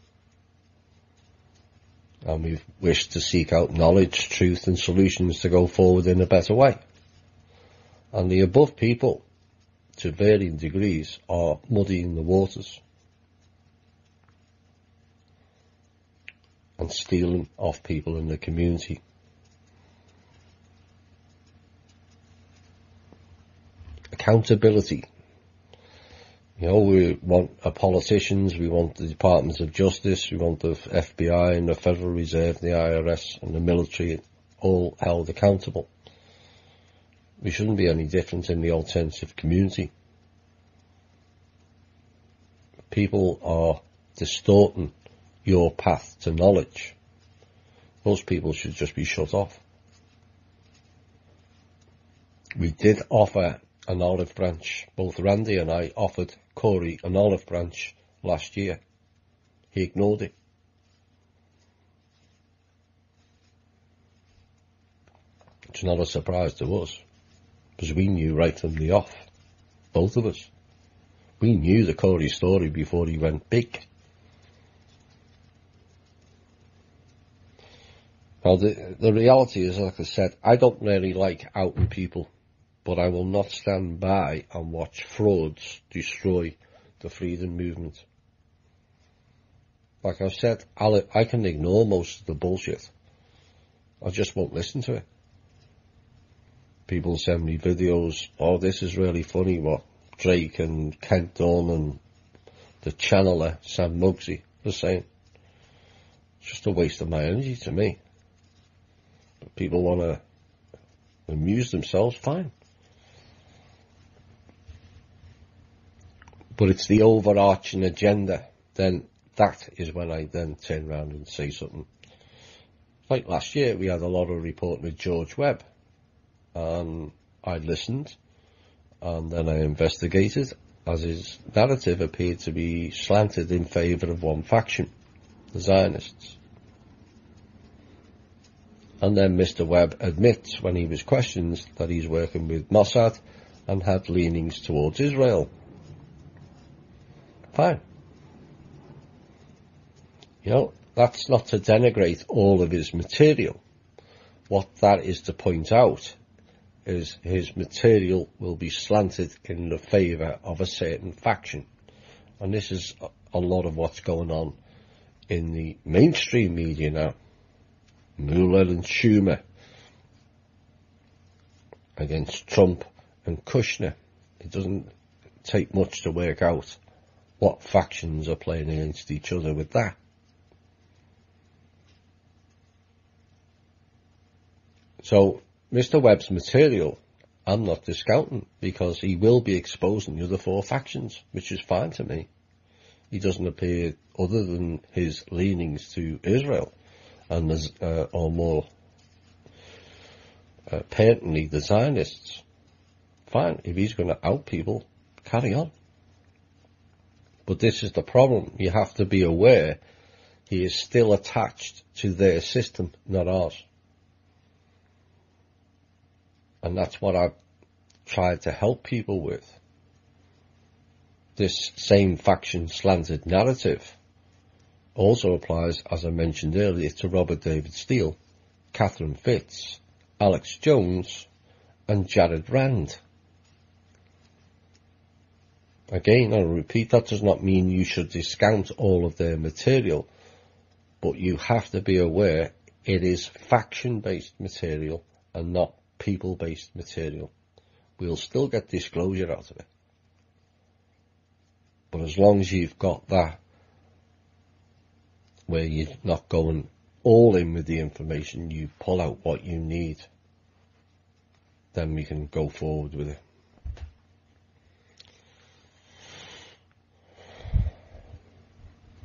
And we've wished to seek out knowledge, truth and solutions to go forward in a better way. And the above people, to varying degrees, are muddying the waters and stealing off people in the community. Accountability. You know, we want our politicians, we want the Departments of Justice, we want the FBI and the Federal Reserve, the IRS and the military all held accountable. We shouldn't be any different in the alternative community. People are distorting your path to knowledge. Those people should just be shut off. We did offer an olive branch. Both Randy and I offered Corey an olive branch last year. He ignored it. It's not a surprise to us, because we knew right from the off, both of us. We knew the Corey story before he went big. Now, the reality is, like I said, I don't really like outing people, but I will not stand by and watch frauds destroy the freedom movement. Like I've said, I can ignore most of the bullshit. I just won't listen to it. People send me videos, oh, this is really funny what Drake and Kent Dunn and the channeler Sam Muggsy are saying. It's just a waste of my energy to me. But people want to amuse themselves, fine. But it's the overarching agenda, then that is when I then turn around and say something. Like last year, we had a lot of reporting with George Webb. I listened, and then I investigated, as his narrative appeared to be slanted in favour of one faction, the Zionists. And then Mr. Webb admits, when he was questioned, that he's working with Mossad and had leanings towards Israel. Fine. You know, that's not to denigrate all of his material. What that is to point out is his material will be slanted in the favour of a certain faction. And this is a lot of what's going on in the mainstream media now. Mueller and Schumer against Trump and Kushner. It doesn't take much to work out what factions are playing against each other with that. So, Mr. Webb's material, I'm not discounting, because he will be exposing the other four factions, which is fine to me. He doesn't appear, other than his leanings to Israel, and or more patently the Zionists. Fine, if he's going to out people, carry on. But this is the problem. You have to be aware he is still attached to their system, not ours. And that's what I've tried to help people with. This same faction slanted narrative also applies, as I mentioned earlier, to Robert David Steele, Catherine Fitz, Alex Jones, and Jared Rand. Again, I'll repeat, that does not mean you should discount all of their material, but you have to be aware it is faction-based material and not people-based material. We'll still get disclosure out of it. But as long as you've got that, where you're not going all in with the information, you pull out what you need, then we can go forward with it.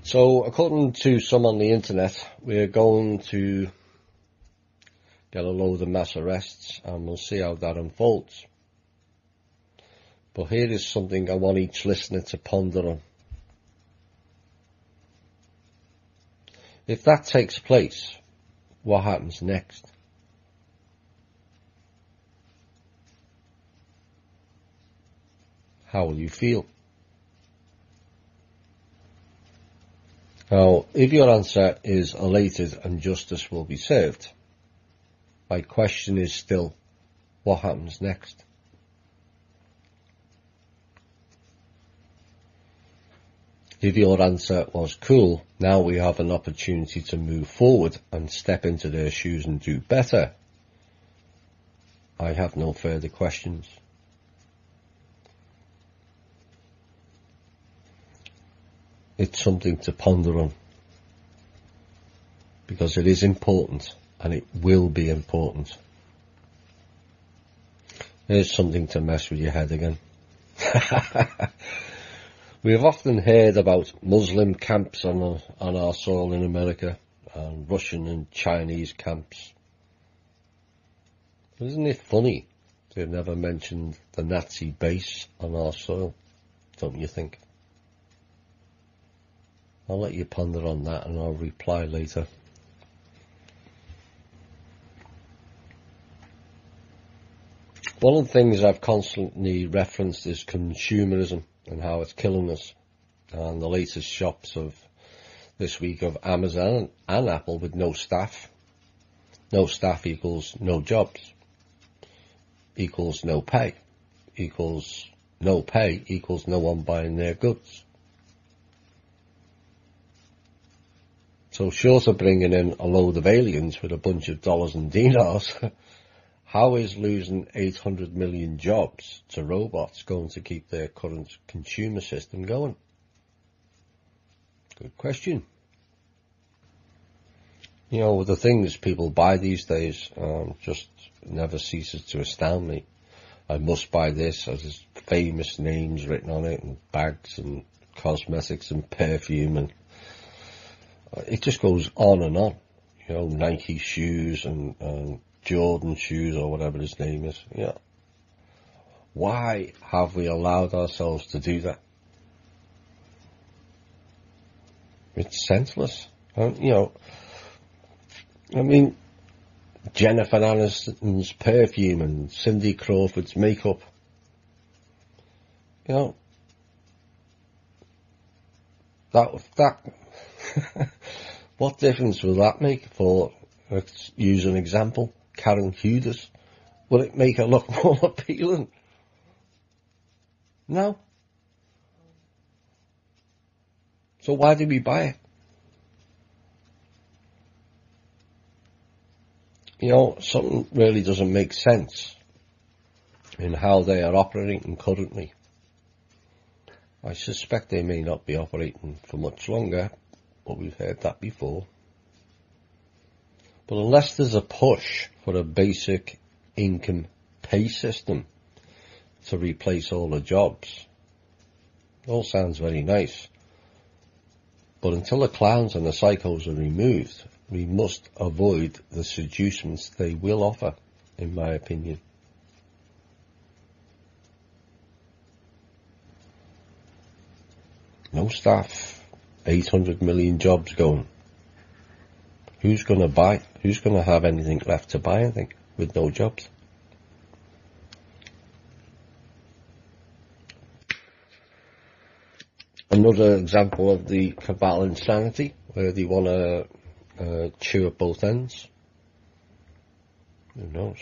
So, according to some on the internet, we're going to get a load of mass arrests, and we'll see how that unfolds. But here is something I want each listener to ponder on. If that takes place, what happens next? How will you feel? Now, if your answer is elated and justice will be served, my question is still, what happens next? If your answer was cool, now we have an opportunity to move forward and step into their shoes and do better, I have no further questions. It's something to ponder on, because it is important and it will be important. Here's something to mess with your head again. We have often heard about Muslim camps on our soil in America, and Russian and Chinese camps. But isn't it funny they've never mentioned the Nazi base on our soil, don't you think? I'll let you ponder on that and I'll reply later. One of the things I've constantly referenced is consumerism and how it's killing us. And the latest shops of this week of Amazon and Apple with no staff. No staff equals no jobs. Equals no pay. Equals no pay equals no one buying their goods. So short of bringing in a load of aliens with a bunch of dollars and dinars, how is losing 800 million jobs to robots going to keep their current consumer system going? Good question. You know, the things people buy these days just never ceases to astound me. I must buy this, as famous names written on it, and bags and cosmetics and perfume, and it just goes on and on. You know, Nike shoes and Jordan shoes or whatever his name is. Yeah. Why have we allowed ourselves to do that? It's senseless. You know, I mean, Jennifer Aniston's perfume and Cindy Crawford's makeup. You know, that what difference will that make for, let's use an example, Karen Hudas? Will it make her look more appealing? No. So why do we buy it? You know, something really doesn't make sense in how they are operating currently. I suspect they may not be operating for much longer, but we've heard that before. But unless there's a push for a basic income pay system to replace all the jobs, it all sounds very nice. But until the clowns and the psychos are removed, we must avoid the seducements they will offer, in my opinion. No staff, 800 million jobs going. Who's going to buy? Who's going to have anything left to buy anything with no jobs? Another example of the cabal insanity, where they want to chew at both ends. Who knows?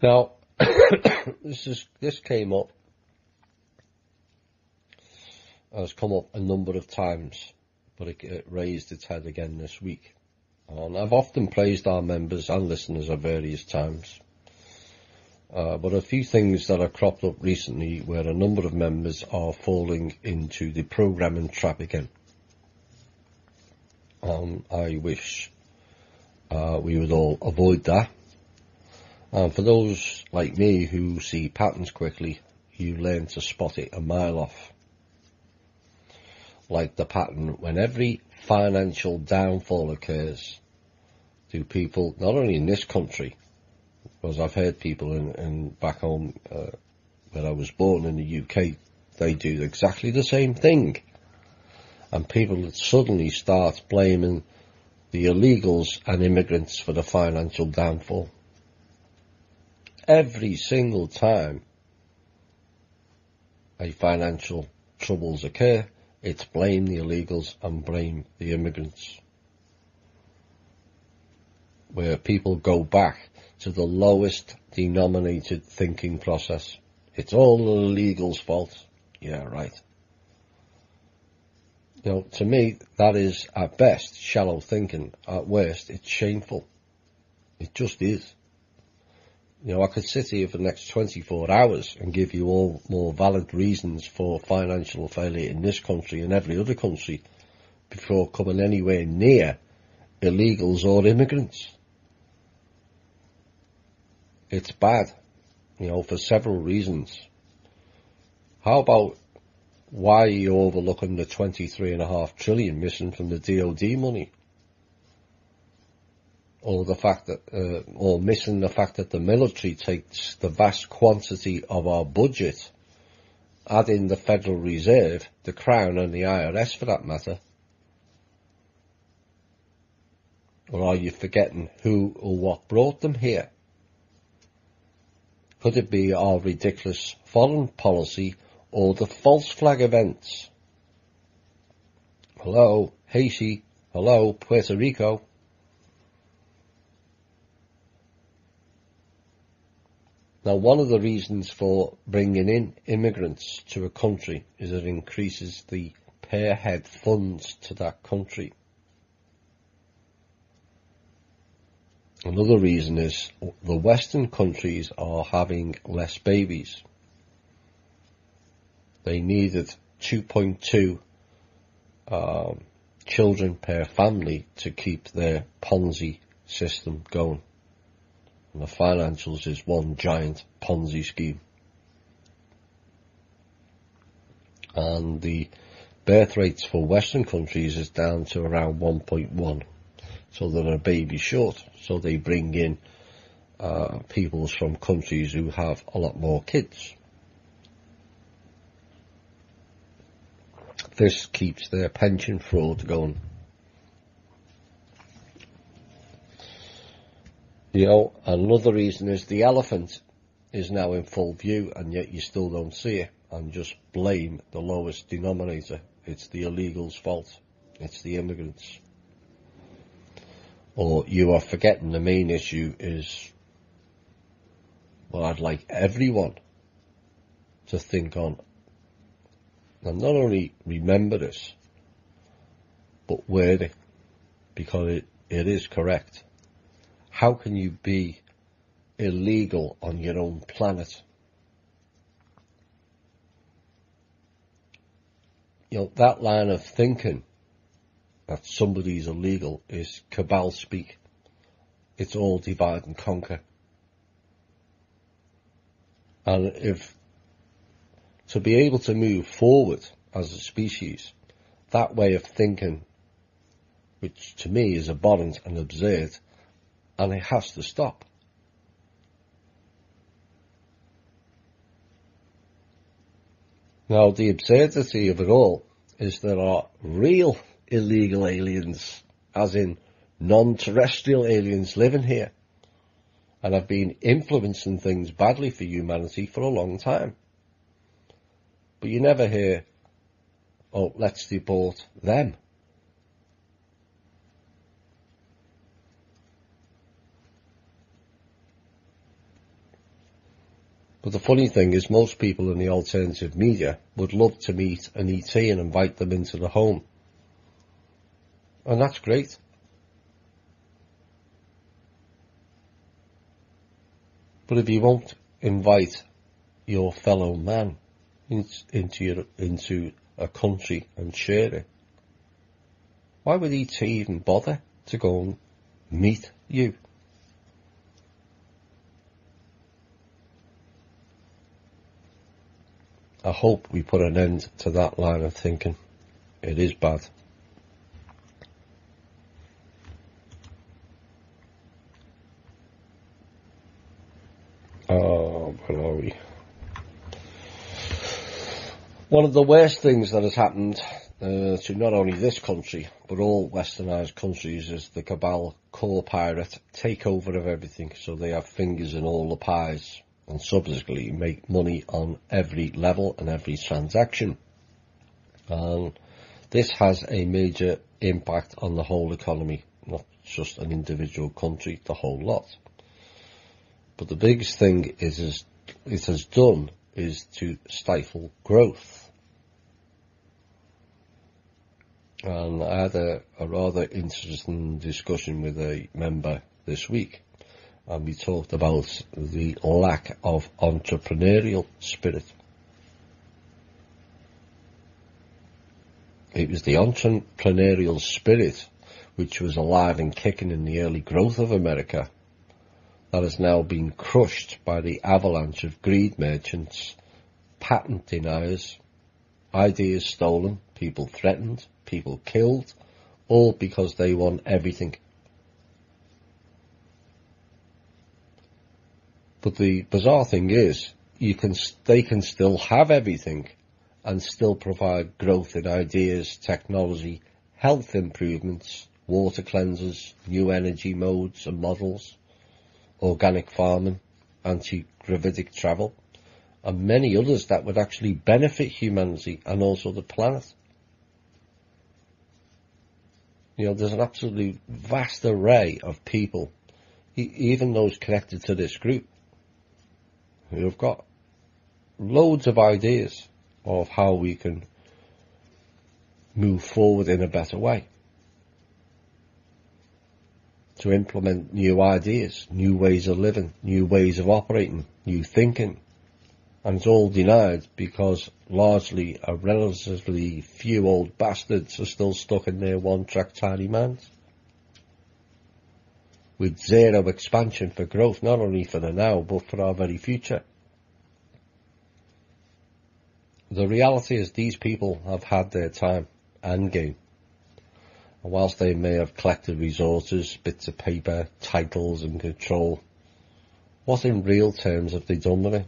Now, this came up, has come up a number of times, but it raised its head again this week. And I've often praised our members and listeners at various times. But a few things that have cropped up recently where a number of members are falling into the programming trap again. I wish we would all avoid that. And for those like me who see patterns quickly, you learn to spot it a mile off. Like the pattern, when every financial downfall occurs, do people, not only in this country, because I've heard people in back home where I was born in the UK, they do exactly the same thing. And people suddenly start blaming the illegals and immigrants for the financial downfall. Every single time a financial troubles occur, it's blame the illegals and blame the immigrants. Where people go back to the lowest denominated thinking process. It's all the illegals' fault. Yeah, right. You know, to me, that is at best shallow thinking. At worst, it's shameful. It just is. You know, I could sit here for the next 24 hours and give you all more valid reasons for financial failure in this country and every other country before coming anywhere near illegals or immigrants. It's bad, you know, for several reasons. How about why are you overlooking the 23.5 trillion missing from the DoD money? Or the fact that, or missing the fact that the military takes the vast quantity of our budget, add in the Federal Reserve, the Crown and the IRS for that matter. Or are you forgetting who or what brought them here? Could it be our ridiculous foreign policy or the false flag events? Hello, Haiti. Hello, Puerto Rico. Now, one of the reasons for bringing in immigrants to a country is it increases the per head funds to that country. Another reason is the Western countries are having less babies. They needed 2.2 children per family to keep their Ponzi system going. And the financials is one giant Ponzi scheme. And the birth rates for Western countries is down to around 1.1. So they're a baby short. So they bring in peoples from countries who have a lot more kids. This keeps their pension fraud going. You know, another reason is the elephant is now in full view and yet you still don't see it and just blame the lowest denominator. It's the illegals' fault. It's the immigrants. Or you are forgetting the main issue is, well, I'd like everyone to think on, and not only remember this, but word it, because it is correct. How can you be illegal on your own planet? You know, that line of thinking that somebody's illegal is cabal speak. It's all divide and conquer. And if to be able to move forward as a species, that way of thinking, which to me is abhorrent and absurd, and it has to stop. Now, the absurdity of it all is there are real illegal aliens, as in non-terrestrial aliens living here, and have been influencing things badly for humanity for a long time. But you never hear, oh, let's deport them. But the funny thing is most people in the alternative media would love to meet an ET and invite them into the home. And that's great. But if you won't invite your fellow man into a country and share it, why would ET even bother to go and meet you? I hope we put an end to that line of thinking. It is bad. Where are we? One of the worst things that has happened to not only this country, but all westernised countries, is the cabal core pirate takeover of everything, so they have fingers in all the pies and subsequently make money on every level and every transaction. And this has a major impact on the whole economy, not just an individual country, the whole lot. But the biggest thing it has done is to stifle growth. And I had a rather interesting discussion with a member this week, and we talked about the lack of entrepreneurial spirit. It was the entrepreneurial spirit which was alive and kicking in the early growth of America that has now been crushed by the avalanche of greed merchants, patent deniers, ideas stolen, people threatened, people killed, all because they want everything. But the bizarre thing is, they can still have everything and still provide growth in ideas, technology, health improvements, water cleansers, new energy modes and models, organic farming, anti-gravitic travel, and many others that would actually benefit humanity and also the planet. You know, there's an absolutely vast array of people, even those connected to this group, who have got loads of ideas of how we can move forward in a better way, to implement new ideas, new ways of living, new ways of operating, new thinking. And it's all denied because largely a relatively few old bastards are still stuck in their one-track tiny minds, with zero expansion for growth, not only for the now, but for our very future. The reality is these people have had their time and game. And whilst they may have collected resources, bits of paper, titles and control, what in real terms have they done with it?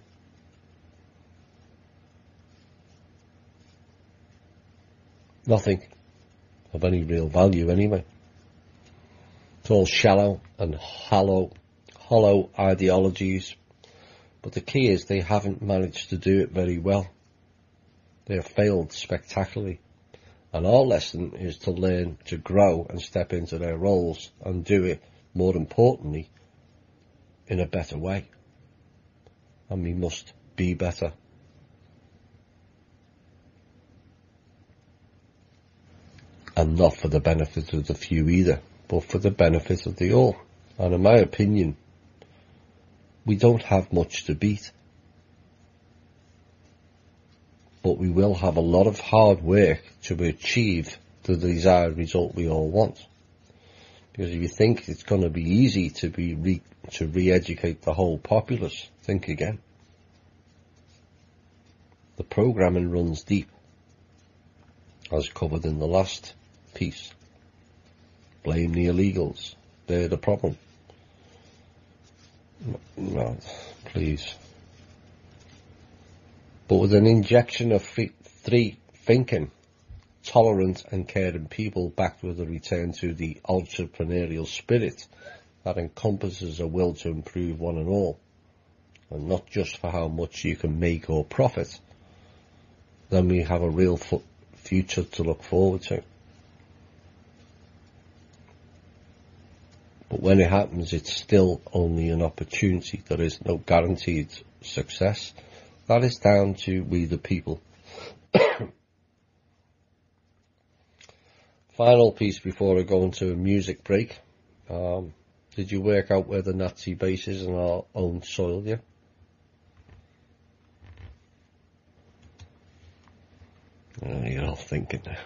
Nothing of any real value anyway. It's all shallow and hollow ideologies, but the key is they haven't managed to do it very well. They have failed spectacularly. And our lesson is to learn to grow and step into their roles and do it, more importantly, in a better way. And we must be better. And not for the benefit of the few either, but for the benefit of the all. And in my opinion, we don't have much to beat. But we will have a lot of hard work to achieve the desired result we all want. Because if you think it's going to be easy to re-educate the whole populace, think again. The programming runs deep, as covered in the last piece. Blame the illegals. They're the problem. No, please. But with an injection of free thinking, tolerant and caring people backed with a return to the entrepreneurial spirit that encompasses a will to improve one and all, and not just for how much you can make or profit, then we have a real future to look forward to. But But when it happens, it's still only an opportunity. There is no guaranteed success. That is down to we the people. Final piece before I go into a music break. Did you work out where the Nazi base is on our own soil yet? You're all thinking now.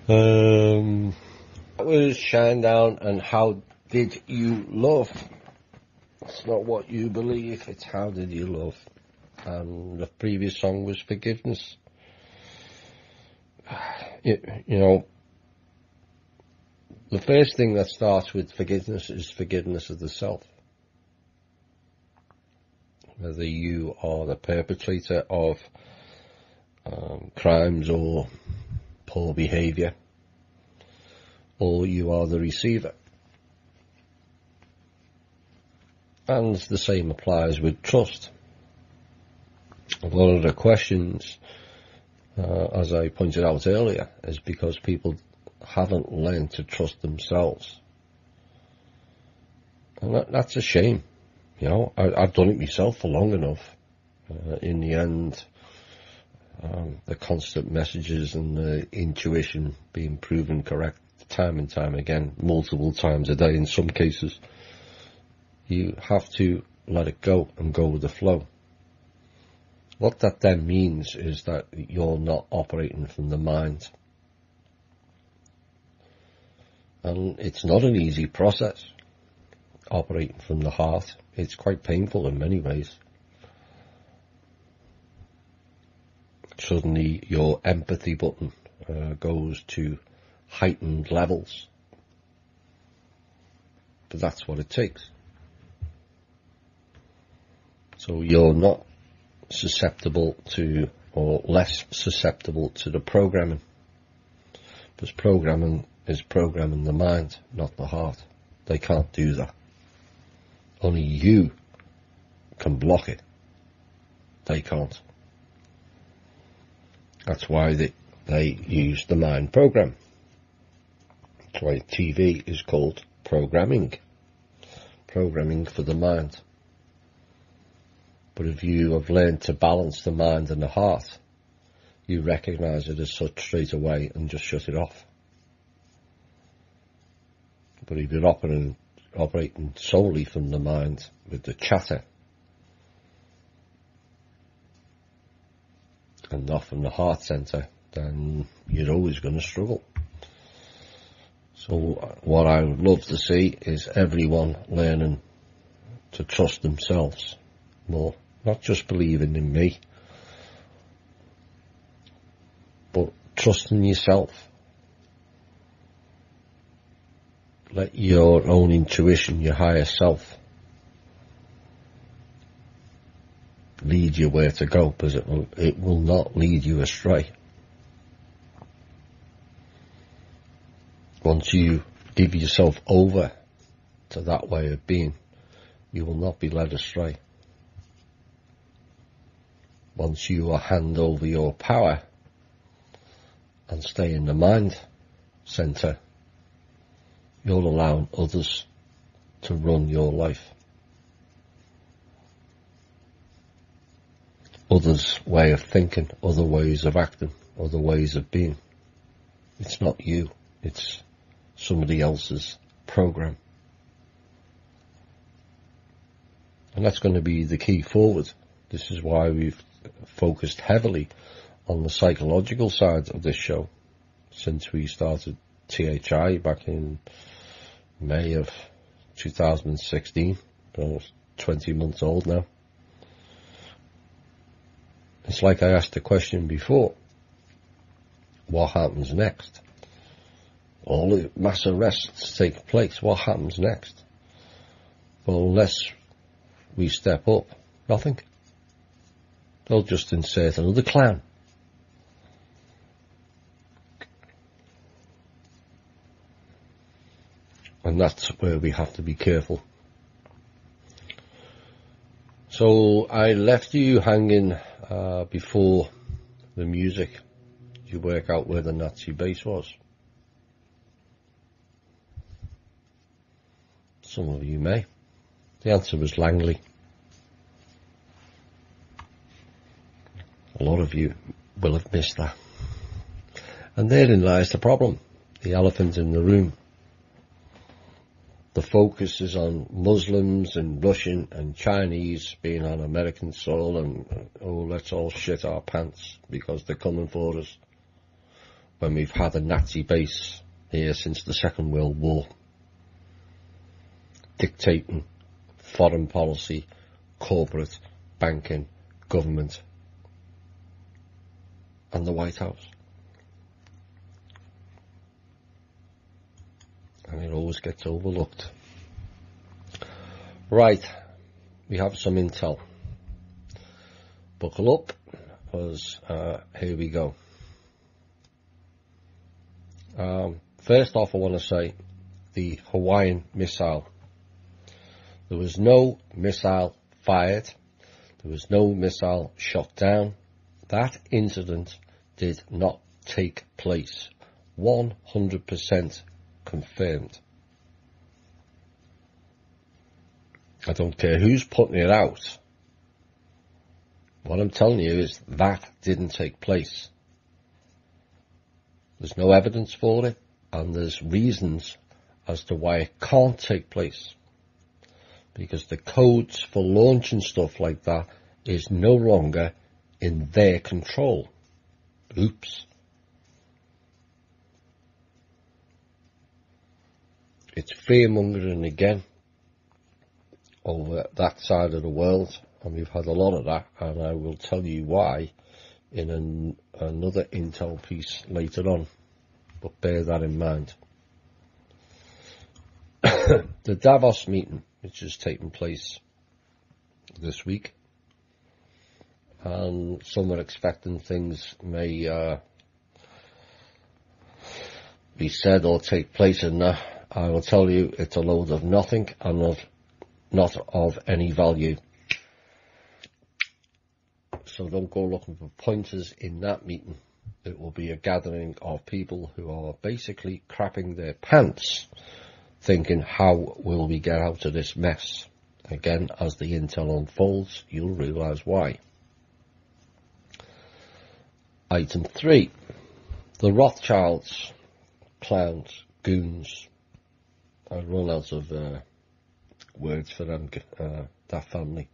That was Shinedown and How Did You Love? It's not what you believe, it's how did you love. And the previous song was Forgiveness. You know, the first thing that starts with forgiveness is forgiveness of the self. Whether you are the perpetrator of crimes or poor behaviour, or you are the receiver. And the same applies with trust. One of the questions, as I pointed out earlier, is because people haven't learned to trust themselves. And that's a shame. You know, I've done it myself for long enough. In the end, the constant messages and the intuition being proven correct time and time again, multiple times a day in some cases, you have to let it go and go with the flow. What that then means is that you're not operating from the mind. And it's not an easy process, operating from the heart. It's quite painful in many ways. Suddenly your empathy button goes to heightened levels. But that's what it takes. So you're not susceptible to, or less susceptible to, the programming. Because programming is programming the mind, not the heart. They can't do that. Only you can block it. They can't. That's why they use the mind program. That's why TV is called programming. Programming for the mind. But if you have learned to balance the mind and the heart, you recognise it as such straight away and just shut it off. But if you're operating solely from the mind with the chatter and not from the heart centre, then you're always going to struggle. So what I would love to see is everyone learning to trust themselves more. Not just believing in me, but trusting yourself. Let your own intuition, your higher self, lead you where to go, because it will not lead you astray. Once you give yourself over to that way of being, you will not be led astray. Once you hand over your power and stay in the mind centre, you're allowing others to run your life. Others' way of thinking, other ways of acting, other ways of being. It's not you, it's somebody else's program. And that's going to be the key forward. This is why we've focused heavily on the psychological side of this show since we started THI back in May of 2016. Almost 20 months old now. It's like I asked the question before, what happens next? All the mass arrests take place, what happens next? Well, unless we step up, nothing. They'll just insert another clown. And that's where we have to be careful. So I left you hanging before the music. Did you work out where the Nazi base was? Some of you may. The answer was Langley. A lot of you will have missed that. And therein lies the problem. The elephant in the room. The focus is on Muslims and Russian and Chinese being on American soil and, oh, let's all shit our pants because they're coming for us. When we've had a Nazi base here since the Second World War. Dictating foreign policy, corporate, banking, government, and the White House. And it always gets overlooked. Right, we have some intel. Buckle up, because here we go. First off, I want to say the Hawaiian missile. There was no missile fired. There was no missile shot down. That incident did not take place. 100% confirmed. I don't care who's putting it out. What I'm telling you is that didn't take place. There's no evidence for it, and there's reasons as to why it can't take place. Because the codes for launching stuff like that is no longer in their control. Oops. It's fear-mongering again over that side of the world, and we've had a lot of that, and I will tell you why in another intel piece later on, but bear that in mind. The Davos meeting, which has taken place this week, and some are expecting things may be said or take place in that. I will tell you it's a load of nothing and not of any value. So don't go looking for pointers in that meeting. It will be a gathering of people who are basically crapping their pants, thinking, how will we get out of this mess? Again, as the intel unfolds, you'll realise why. Item 3. The Rothschilds, clowns, goons. I run out of words for them, that family.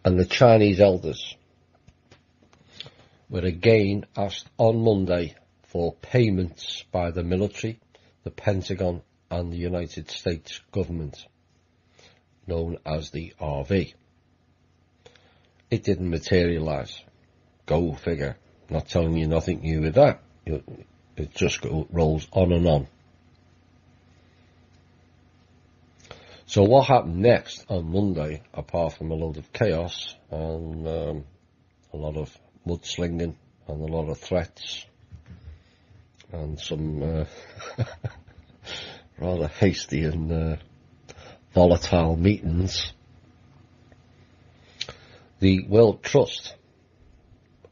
And the Chinese elders were again asked on Monday for payments by the military, the Pentagon and the United States government, known as the RV. It didn't materialise. Go figure. Not telling you nothing new with that. It just rolls on and on. So what happened next on Monday, apart from a load of chaos and a lot of mudslinging and a lot of threats and some rather hasty and volatile meetings, the World Trust,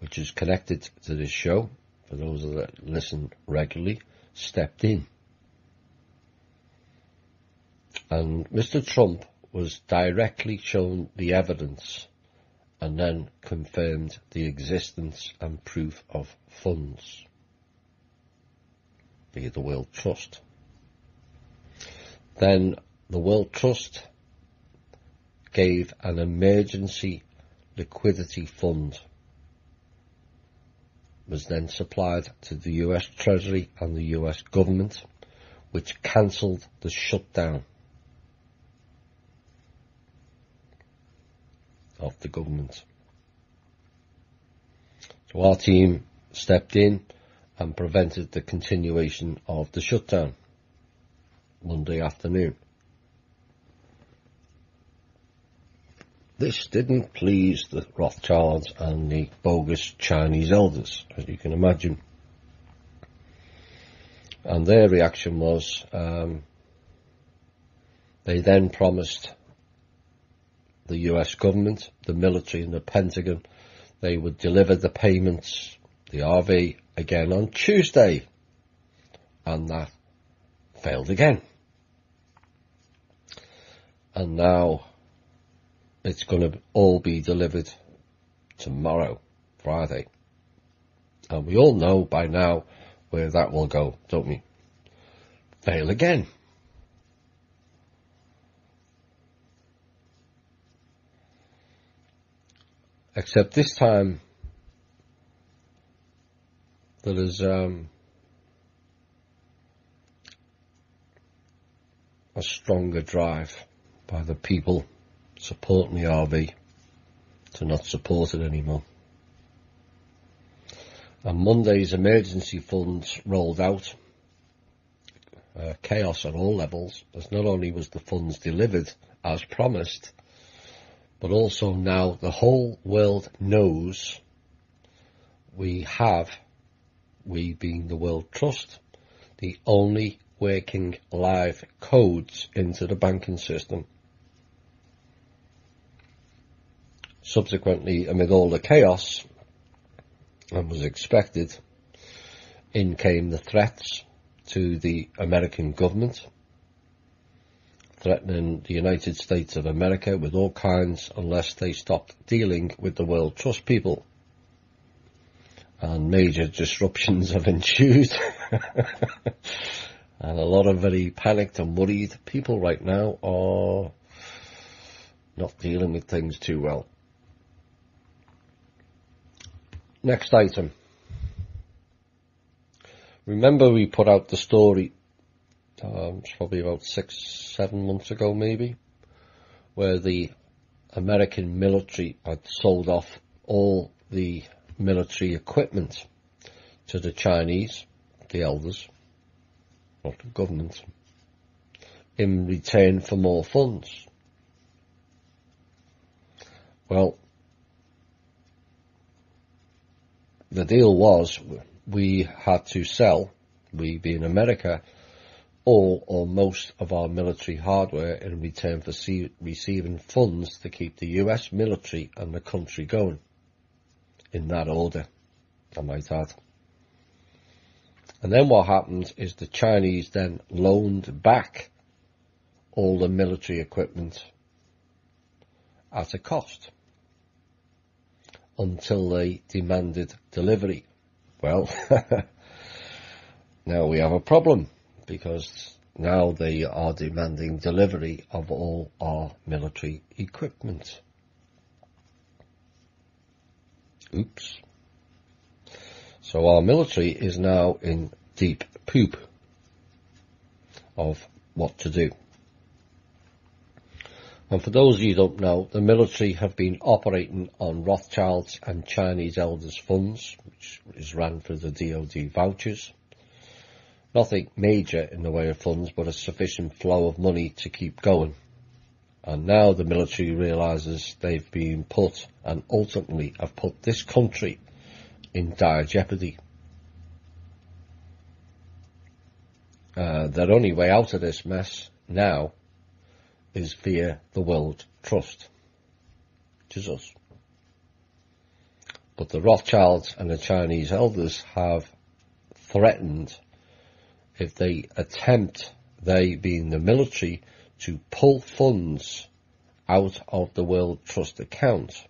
which is connected to this show, for those that listen regularly, stepped in. And Mr. Trump was directly shown the evidence and then confirmed the existence and proof of funds via the World Trust. Then the World Trust gave an emergency liquidity fund, was then supplied to the US Treasury and the US government, which cancelled the shutdown of the government. So our team stepped in and prevented the continuation of the shutdown Monday afternoon. This didn't please the Rothschilds and the bogus Chinese elders, as you can imagine. And their reaction was, they then promised the US government, the military and the Pentagon, they would deliver the payments, the RV, again on Tuesday. And that failed again. And now it's going to all be delivered tomorrow, Friday. And we all know by now where that will go, don't we? Fail again. Except this time there is a stronger drive by the people supporting the RV to not support it anymore. And Monday's emergency funds rolled out. Chaos on all levels, as not only was the funds delivered as promised, but also now the whole world knows we being the World Trust, the only working live codes into the banking system. Subsequently, amid all the chaos, and was expected, in came the threats to the American government, threatening the United States of America with all kinds unless they stopped dealing with the World Trust people. And major disruptions have ensued. And a lot of very panicked and worried people right now are not dealing with things too well. Next item. Remember we put out the story, it's probably about 6-7 months ago maybe, where the American military had sold off all the military equipment to the Chinese, the elders, not the government, in return for more funds. Well, the deal was we had to sell, we being America, all or most of our military hardware in return for receiving funds to keep the US military and the country going. In that order, I might add. And then what happened is the Chinese then loaned back all the military equipment at a cost until they demanded delivery. Well, now we have a problem, because now they are demanding delivery of all our military equipment. Oops. So our military is now in deep poop of what to do. And for those of you who don't know, the military have been operating on Rothschilds and Chinese elders funds, which is ran through the DoD vouchers. Nothing major in the way of funds, but a sufficient flow of money to keep going. And now the military realises they've been put, and ultimately have put this country in dire jeopardy. Their only way out of this mess now is via the World Trust, which is us. But the Rothschilds and the Chinese elders have threatened, if they attempt, they being the military, to pull funds out of the World Trust account,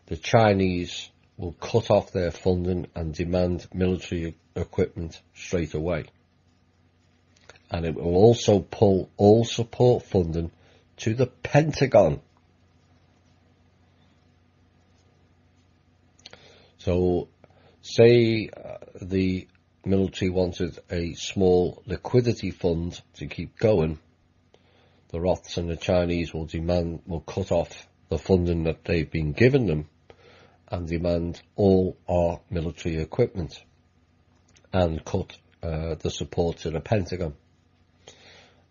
the Chinese will cut off their funding and demand military equipment straight away. And it will also pull all support funding to the Pentagon. So, say the military wanted a small liquidity fund to keep going, the Roths and the Chinese will cut off the funding that they've been given them and demand all our military equipment and cut the support to the Pentagon.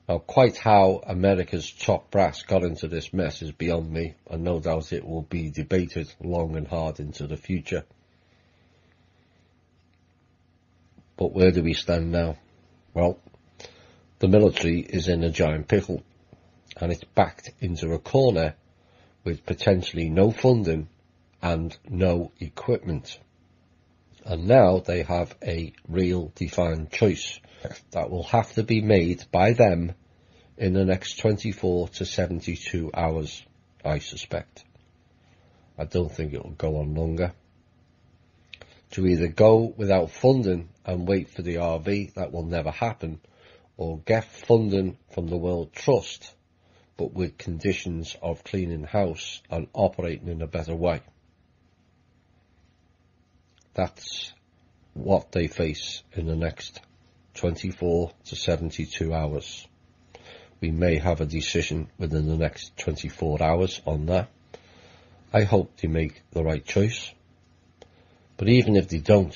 Now, quite how America's top brass got into this mess is beyond me, and no doubt it will be debated long and hard into the future. But where do we stand now? Well, the military is in a giant pickle, and it's backed into a corner with potentially no funding and no equipment. And now they have a real defined choice that will have to be made by them in the next 24 to 72 hours, I suspect. I don't think it will go on longer. To either go without funding and wait for the RV, that will never happen, or get funding from the World Trust, but with conditions of cleaning house and operating in a better way. That's what they face in the next 24 to 72 hours. We may have a decision within the next 24 hours on that. I hope they make the right choice. But even if they don't,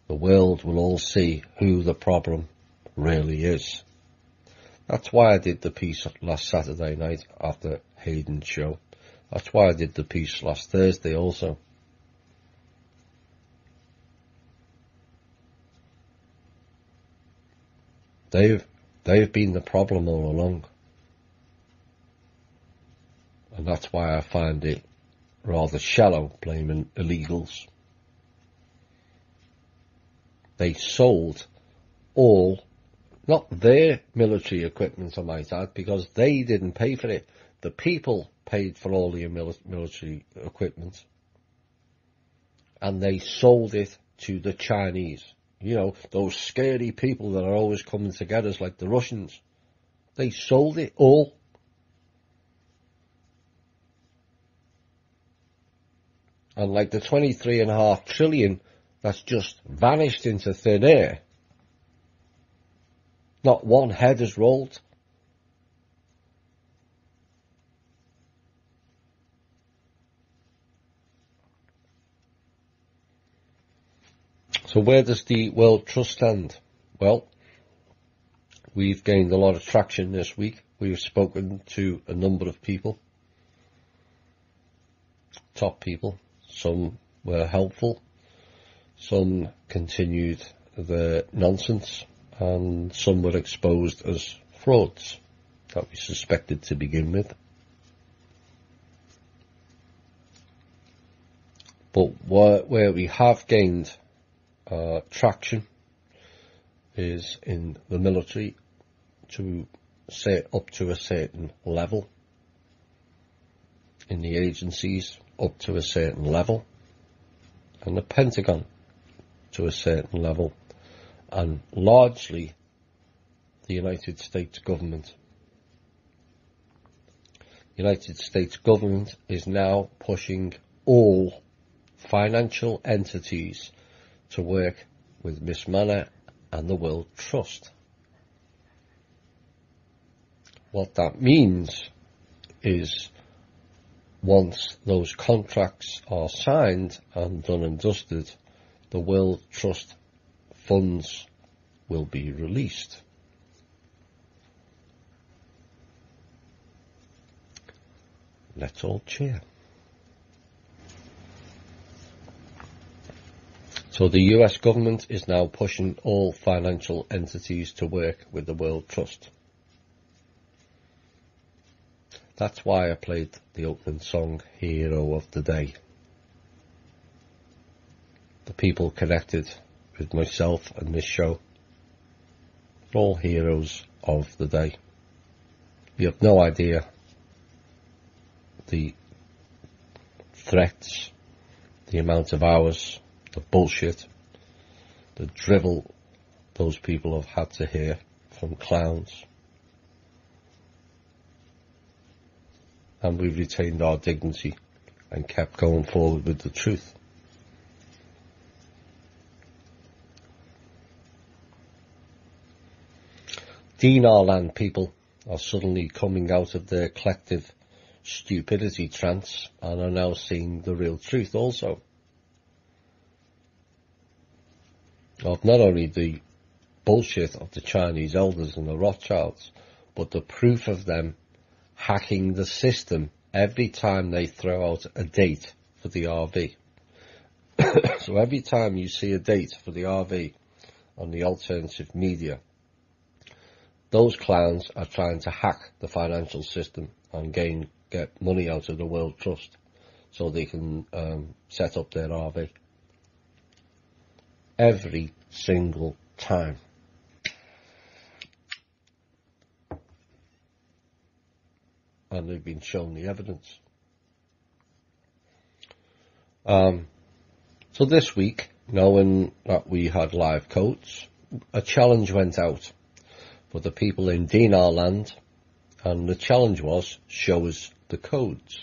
the world will all see who the problem really is. That's why I did the piece last Saturday night after Hayden's show. That's why I did the piece last Thursday also. They've been the problem all along. And that's why I find it rather shallow blaming illegals. They sold all, not their military equipment I might add, because they didn't pay for it. The people paid for all the military equipment. And they sold it to the Chinese. You know, those scary people that are always coming to get us like the Russians. They sold it all. And like the 23.5 trillion that's just vanished into thin air, not one head has rolled. So where does the World Trust stand? Well, we've gained a lot of traction this week. We've spoken to a number of people, top people. Some were helpful, some continued their nonsense, and some were exposed as frauds that we suspected to begin with. But where we have gained traction is in the military to say up to a certain level, in the agencies up to a certain level, and the Pentagon to a certain level, and largely the United States government. The United States government is now pushing all financial entities to work with Miss Manor and the World Trust. What that means is once those contracts are signed and done and dusted, the World Trust funds will be released. Let's all cheer. So the US government is now pushing all financial entities to work with the World Trust. That's why I played the opening song, Hero of the Day. The people connected with myself and this show are all heroes of the day. You have no idea the threats, the amount of hours, the bullshit, the drivel those people have had to hear from clowns. And we've retained our dignity and kept going forward with the truth. Dinar Land people are suddenly coming out of their collective stupidity trance and are now seeing the real truth also. Of not only the bullshit of the Chinese elders and the Rothschilds, but the proof of them hacking the system every time they throw out a date for the RV. So every time you see a date for the RV on the alternative media, those clowns are trying to hack the financial system and get money out of the World Trust so they can set up their RV. Every single time. and they've been shown the evidence. So this week, knowing that we had live codes, a challenge went out for the people in Dinar land, and the challenge was, show us the codes.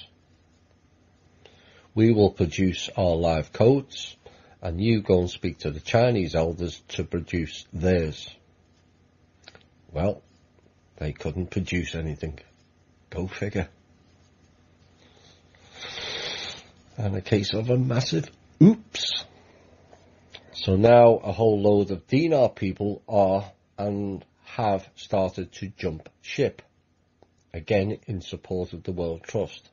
We will produce our live codes, and you go and speak to the Chinese elders to produce theirs. Well, they couldn't produce anything. Go figure. And a case of a massive oops. So now a whole load of Dinar people are and have started to jump ship, again in support of the World Trust.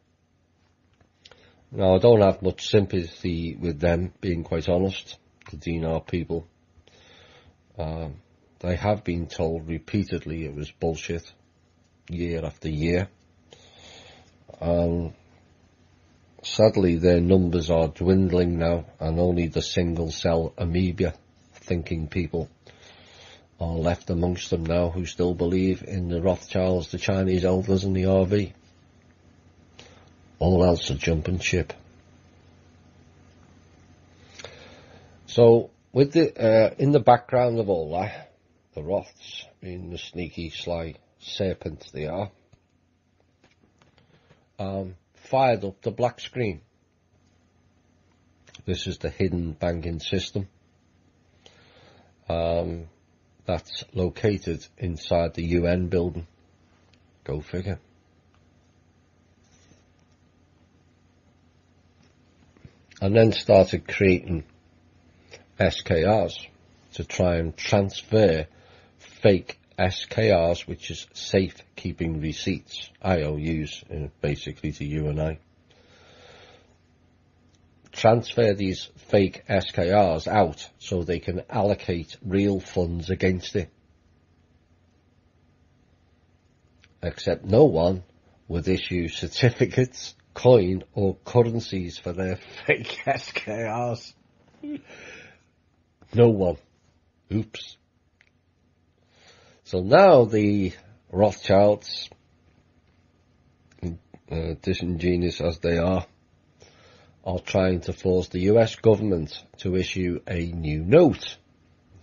Now I don't have much sympathy with them, being quite honest, the Dinar people. They have been told repeatedly it was bullshit, year after year. Sadly, their numbers are dwindling now, and only the single-cell amoeba thinking people are left amongst them now who still believe in the Rothschilds, the Chinese elders and the RV. All else are jumping ship. So, with the in the background of all that, the Roths, being the sneaky, sly serpents they are, fired up the black screen. This is the hidden banking system that's located inside the UN building. Go figure. And then started creating SKRs to try and transfer fake SKRs, which is safe keeping receipts, IOUs, basically to you and I. Transfer these fake SKRs out so they can allocate real funds against it. Except no one would issue certificates, coin or currencies for their fake SKRs. No one. Oops. So now the Rothschilds, disingenuous as they are trying to force the US government to issue a new note.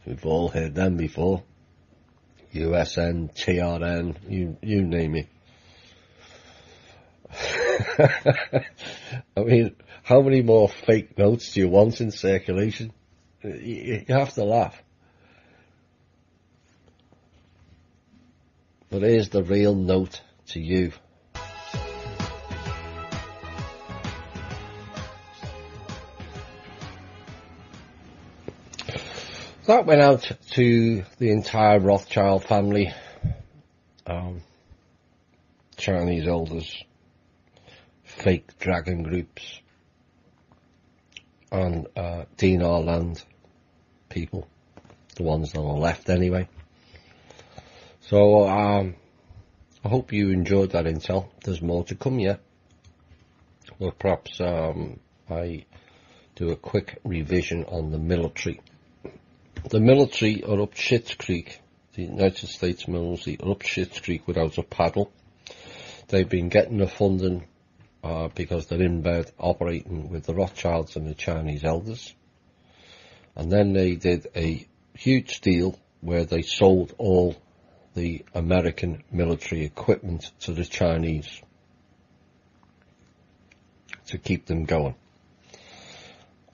We've all heard them before. USN, TRN, you name it. I mean, how many more fake notes do you want in circulation? You have to laugh. But here's the real note to you. That went out to the entire Rothschild family, Chinese elders, fake dragon groups, and Dinar land people, the ones that are left anyway. So I hope you enjoyed that intel. There's more to come yet. Well, perhaps I do a quick revision on the military. The military are up Schitt's Creek. The United States military are up Schitt's Creek without a paddle. They've been getting the funding because they're in bed operating with the Rothschilds and the Chinese elders. And then they did a huge deal where they sold all the American military equipment to the Chinese to keep them going,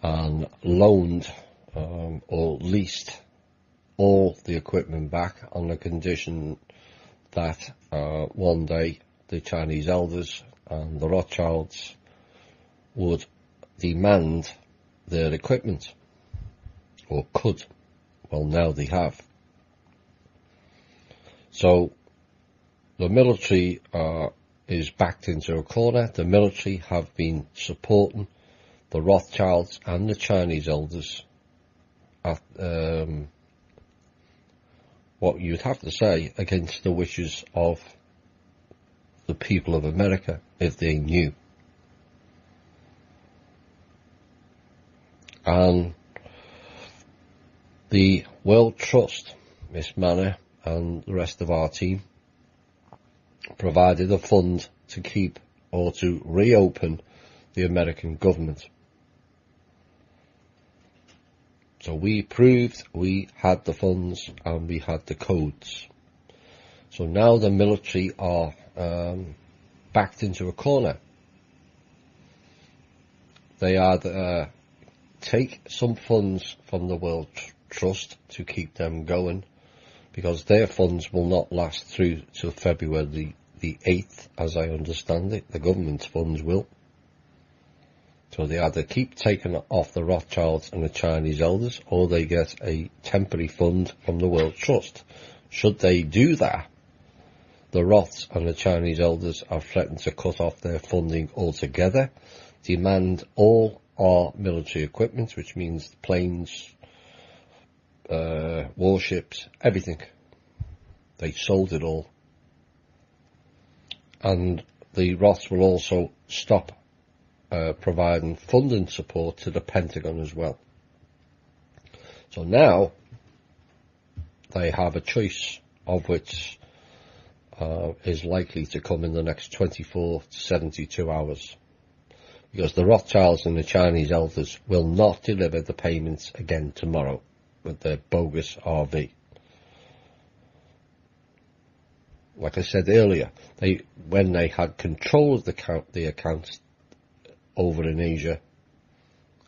and loaned or leased all the equipment back on the condition that one day the Chinese elders and the Rothschilds would demand their equipment, or could. Well, now they have. So the military is backed into a corner. The military have been supporting the Rothschilds and the Chinese elders at what you'd have to say against the wishes of the people of America if they knew. And the World Trust, Miss Manor and the rest of our team, provided a fund to keep or to reopen the American government. So we proved we had the funds and we had the codes. So now the military are backed into a corner. They either take some funds from the World Trust to keep them going, because their funds will not last through till February the 8th, as I understand it. The government's funds will. So they either keep taking it off the Rothschilds and the Chinese elders, or they get a temporary fund from the World Trust. Should they do that, the Roths and the Chinese elders have threatened to cut off their funding altogether, demand all our military equipment, which means planes, warships, everything. They sold it all. And the Roths will also stop providing funding support to the Pentagon as well. So now they have a choice of which is likely to come in the next 24 to 72 hours. Because the Rothschilds and the Chinese elders will not deliver the payments again tomorrow with their bogus RV. Like I said earlier, when they had control of the accounts over in Asia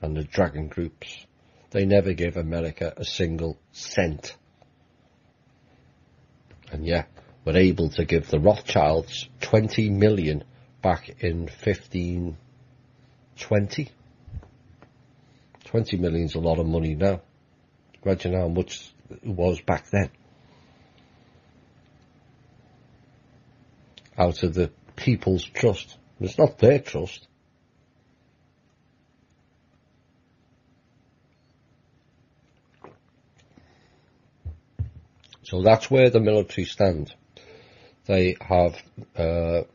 and the Dragon groups, they never gave America a single cent. And yet, we're able to give the Rothschilds 20 million back in 1520. 20 million's a lot of money now. Imagine how much it was back then. Out of the people's trust. It's not their trust. So that's where the military stand. They have a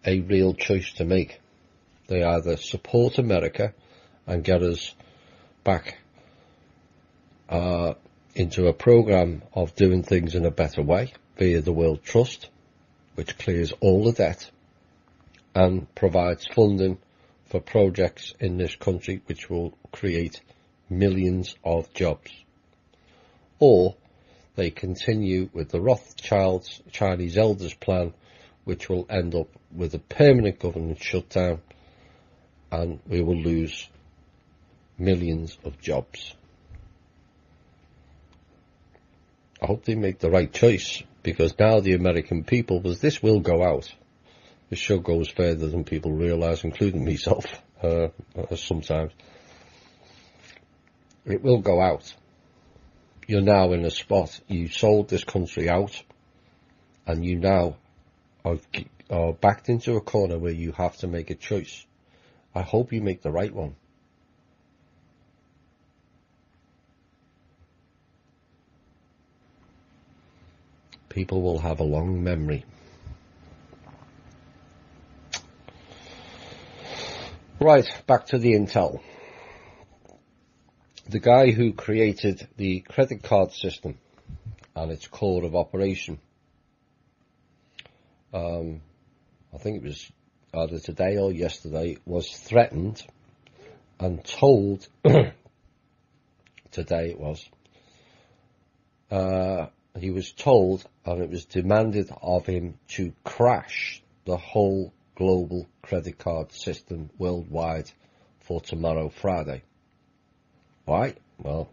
real choice to make. They either support America and get us back into a program of doing things in a better way via the World Trust, which clears all the debt and provides funding for projects in this country which will create millions of jobs. Or they continue with the Rothschilds, Chinese elders plan, which will end up with a permanent government shutdown, and we will lose millions of jobs. I hope they make the right choice, because now the American people, because this will go out. This show goes further than people realise, including myself, sometimes. It will go out. You're now in a spot, you sold this country out, and you now are backed into a corner where you have to make a choice. I hope you make the right one. People will have a long memory. Right, back to the intel. The guy who created the credit card system and its core of operation, I think it was either today or yesterday, was threatened and told, today it was, he was told and it was demanded of him to crash the whole global credit card system worldwide for tomorrow, Friday. Why? Well,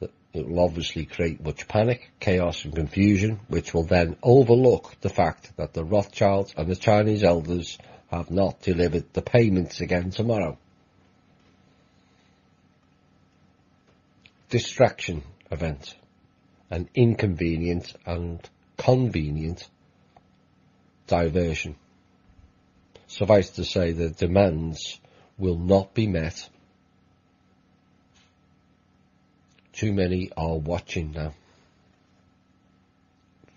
it will obviously create much panic, chaos and confusion, which will then overlook the fact that the Rothschilds and the Chinese elders have not delivered the payments again tomorrow. Distraction event. An inconvenient and convenient diversion. Suffice to say, the demands will not be met. Too many are watching now.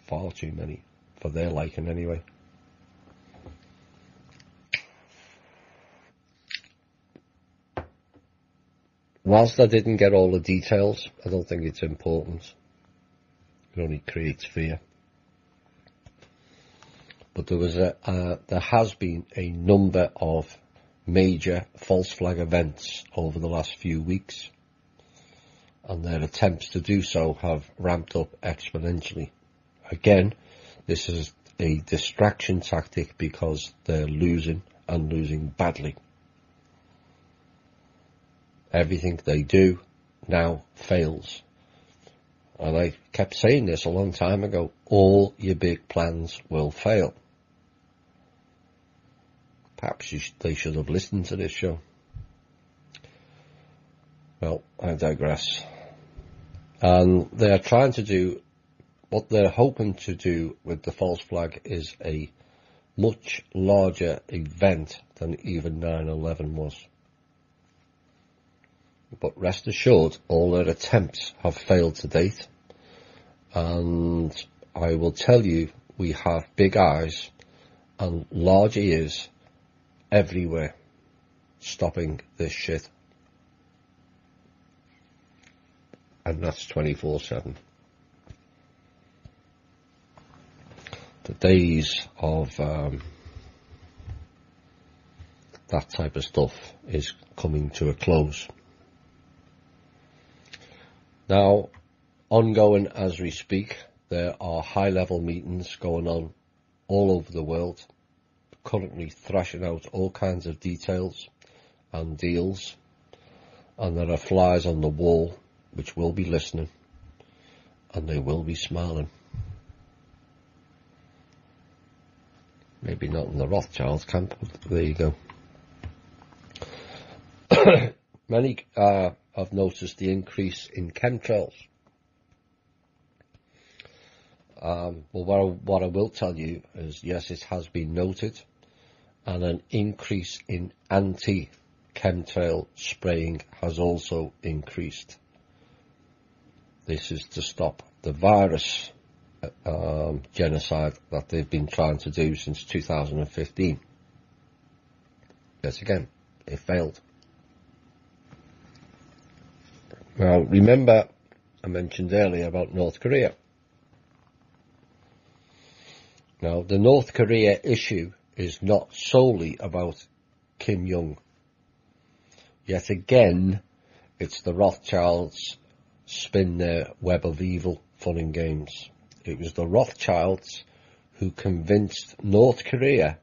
Far too many, for their liking anyway. Whilst I didn't get all the details, I don't think it's important. It only creates fear. but there has been a number of major false flag events over the last few weeks, and their attempts to do so have ramped up exponentially. Again, this is a distraction tactic because they're losing, and losing badly. Everything they do now fails. And I kept saying this a long time ago, all your big plans will fail. Perhaps they should have listened to this show. Well, I digress. And they're trying to do, what they're hoping to do with the false flag is a much larger event than even 9/11 was. But rest assured, all their attempts have failed to date. And I will tell you, we have big eyes and large ears everywhere stopping this shit. And that's 24/7. The days of that type of stuff is coming to a close. Now, ongoing as we speak, there are high-level meetings going on all over the world, currently thrashing out all kinds of details and deals, and there are flies on the wall which will be listening, and they will be smiling. Maybe not in the Rothschilds camp, but there you go. Many have noticed the increase in chemtrails. Well, what I will tell you is, yes, it has been noted, and an increase in anti-chemtrail spraying has also increased. This is to stop the virus genocide that they've been trying to do since 2015. Yes, again, it failed. Now, remember, I mentioned earlier about North Korea. Now, the North Korea issue is not solely about Kim Jong. Yet again, it's the Rothschilds spin their web of evil fun and games. It was the Rothschilds who convinced North Korea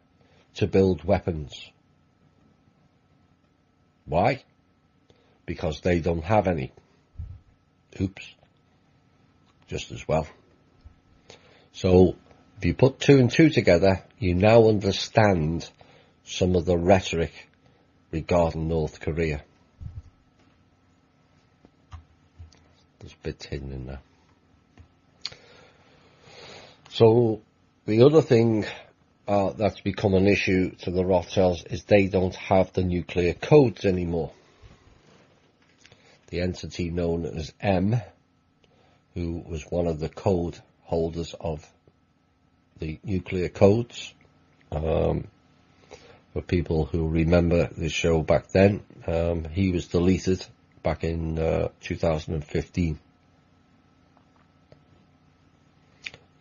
to build weapons. Why? Because they don't have any. Oops. Just as well. So, if you put two and two together, you now understand some of the rhetoric regarding North Korea. There's bits hidden in there. So, the other thing that's become an issue to the Rothschilds is they don't have the nuclear codes anymore. The entity known as M, who was one of the code holders of the nuclear codes, for people who remember the show back then, he was deleted back in 2015.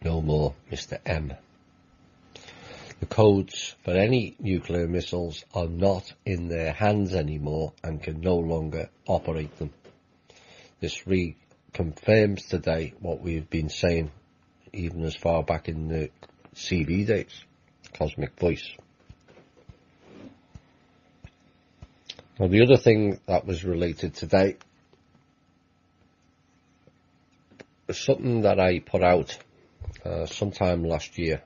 No more Mr. M. The codes for any nuclear missiles are not in their hands anymore and can no longer operate them. This reconfirms today what we've been saying even as far back in the CD days, Cosmic Voice. Now, the other thing that was related today was something that I put out sometime last year,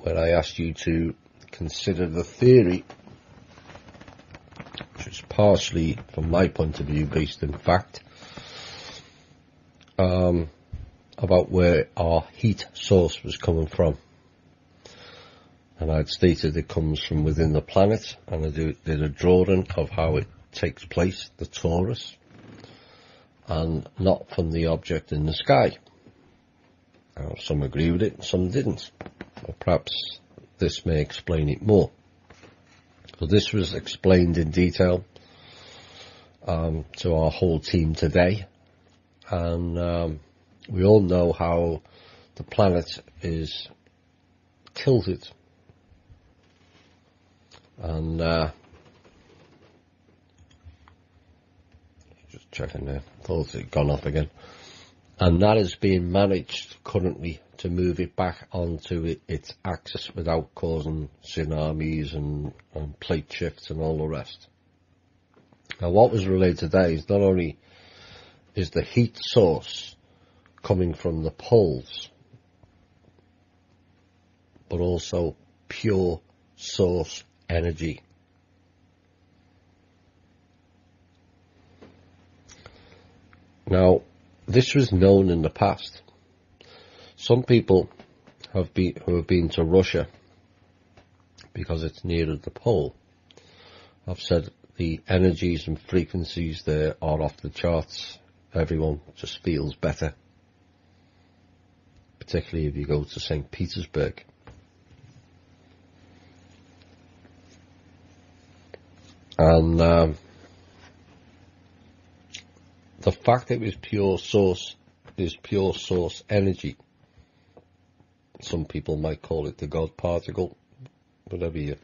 where I asked you to consider the theory, which is partially, from my point of view, based in fact, about where our heat source was coming from. And I'd stated it comes from within the planet, and I did a drawing of how it takes place, the torus, and not from the object in the sky. Some agree with it, some didn't. Or perhaps this may explain it more. So this was explained in detail to our whole team today, and we all know how the planet is tilted, and just checking there, thought it had gone off again, and that is being managed currently to move it back onto its axis without causing tsunamis and plate shifts and all the rest. Now, what was relayed today is not only is the heat source coming from the poles, but also pure source energy. Now, this was known in the past. Some people who have been to Russia, because it's nearer the pole, have said the energies and frequencies there are off the charts. Everyone just feels better, particularly if you go to St. Petersburg. And the fact that it was pure source energy. Some people might call it the God particle, whatever you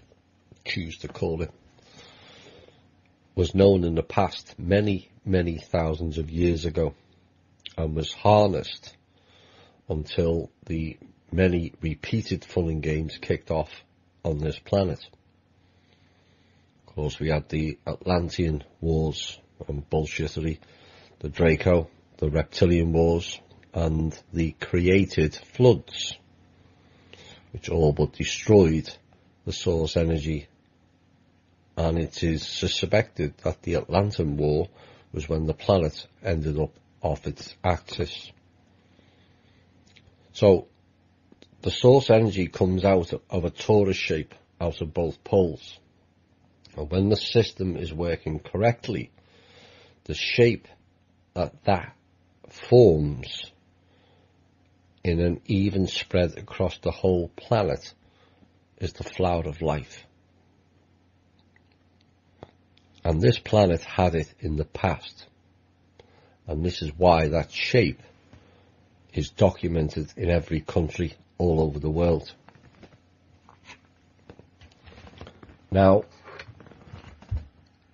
choose to call it, was known in the past many, many thousands of years ago, and was harnessed until the many repeated fun and games kicked off on this planet. Of course, we had the Atlantean Wars and bullshittery, the Draco, the Reptilian Wars, and the created floods, which all but destroyed the source energy. And it is suspected that the Atlantean War was when the planet ended up off its axis. So the source energy comes out of a torus shape out of both poles. And when the system is working correctly, the shape that forms in an even spread across the whole planet is the flower of life. And this planet had it in the past. And this is why that shape is documented in every country all over the world. Now,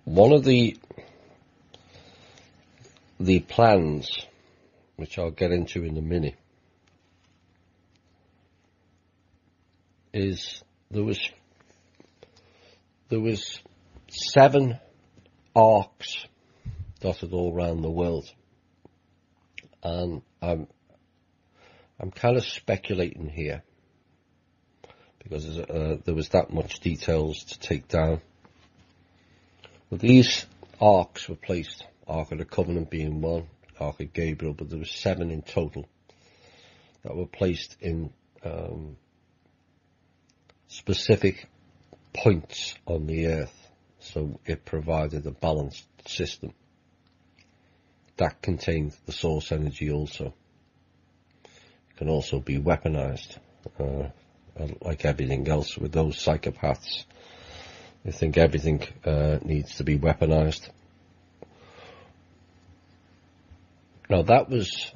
one of the plans, which I'll get into in a minute, is there was 7 arcs dotted all around the world, and I'm kind of speculating here because there was that much details to take down. But these arcs were placed, Ark of the Covenant being one, Ark of Gabriel, but there were 7 in total that were placed in specific points on the earth, so it provided a balanced system that contained the source energy also. It can also be weaponized, like everything else with those psychopaths. They think everything needs to be weaponized. Now, that was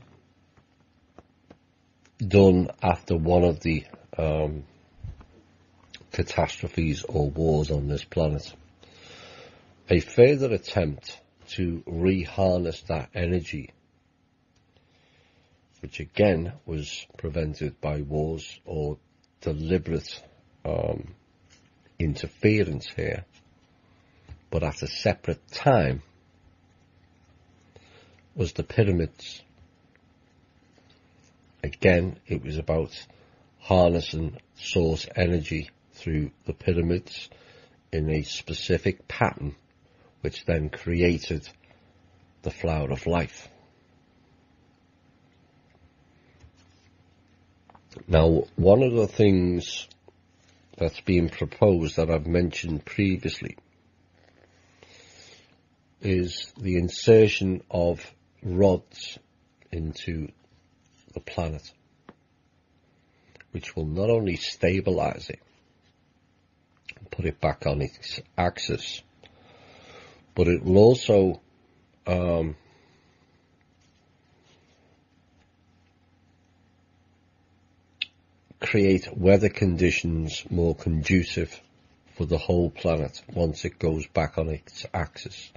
done after one of the catastrophes or wars on this planet. A further attempt to re-harness that energy, which again was prevented by wars or deliberate interference here, but at a separate time, was the pyramids. Again, it was about harnessing source energy through the pyramids in a specific pattern, which then created the flower of life. Now, one of the things that's being proposed that I've mentioned previously is the insertion of rods into the planet, which will not only stabilize it, put it back on its axis, but it will also create weather conditions more conducive for the whole planet once it goes back on its axis.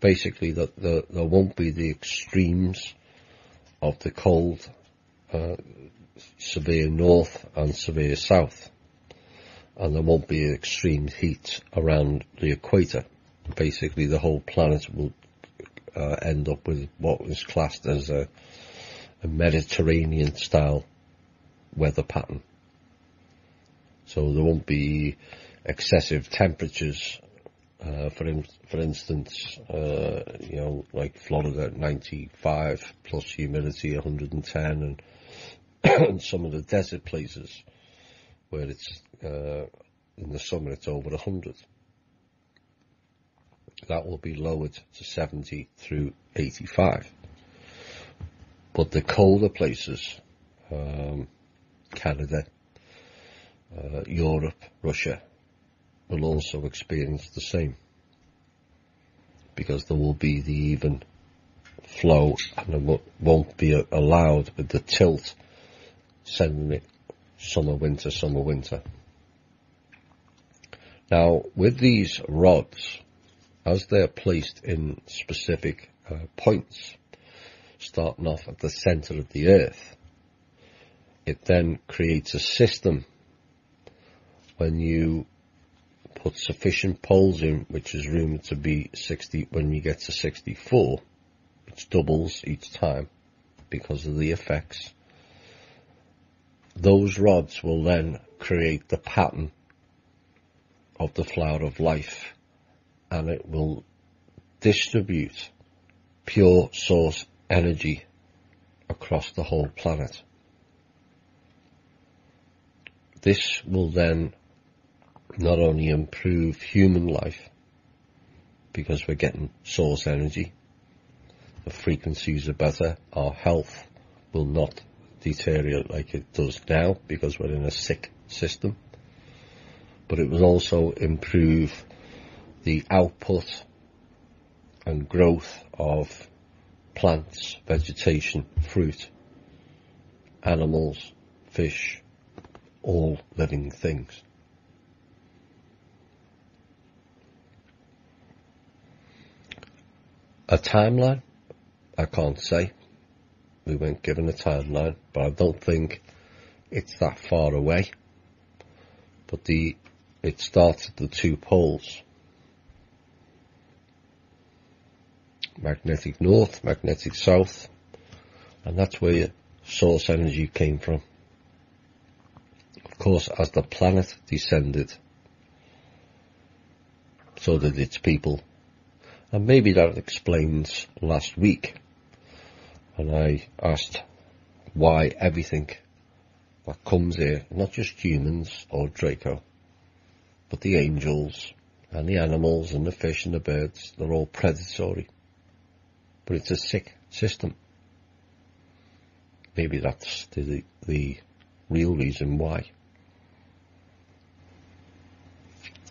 Basically, that there won't be the extremes of the cold, severe north and severe south, and there won't be extreme heat around the equator. Basically, the whole planet will end up with what is classed as a Mediterranean style weather pattern. So there won't be excessive temperatures, for instance, like Florida at 95 plus humidity 110, and some of the desert places where it's in the summer it's over 100. That will be lowered to 70 through 85. But the colder places, Canada, Europe, Russia, will also experience the same, because there will be the even flow, and it won't be allowed with the tilt, sending it summer, winter, summer, winter. Now, with these rods, as they're placed in specific points, starting off at the center of the earth, it then creates a system. When you put sufficient poles in, which is rumored to be 60, when you get to 64, which doubles each time because of the effects, those rods will then create the pattern of the flower of life, and it will distribute pure source energy across the whole planet. This will then not only improve human life, because we're getting source energy, the frequencies are better, our health will not deteriorate like it does now because we're in a sick system, but it will also improve the output and growth of plants, vegetation, fruit, animals, fish, all living things. A timeline? I can't say. We weren't given a timeline, but I don't think it's that far away. But it starts at the two poles. Magnetic north, magnetic south, and that's where source energy came from. Of course, as the planet descended, so did its people. And maybe that explains last week, and I asked why everything that comes here, not just humans or Draco, but the angels and the animals and the fish and the birds, they're all predatory. But it's a sick system. Maybe that's the real reason why.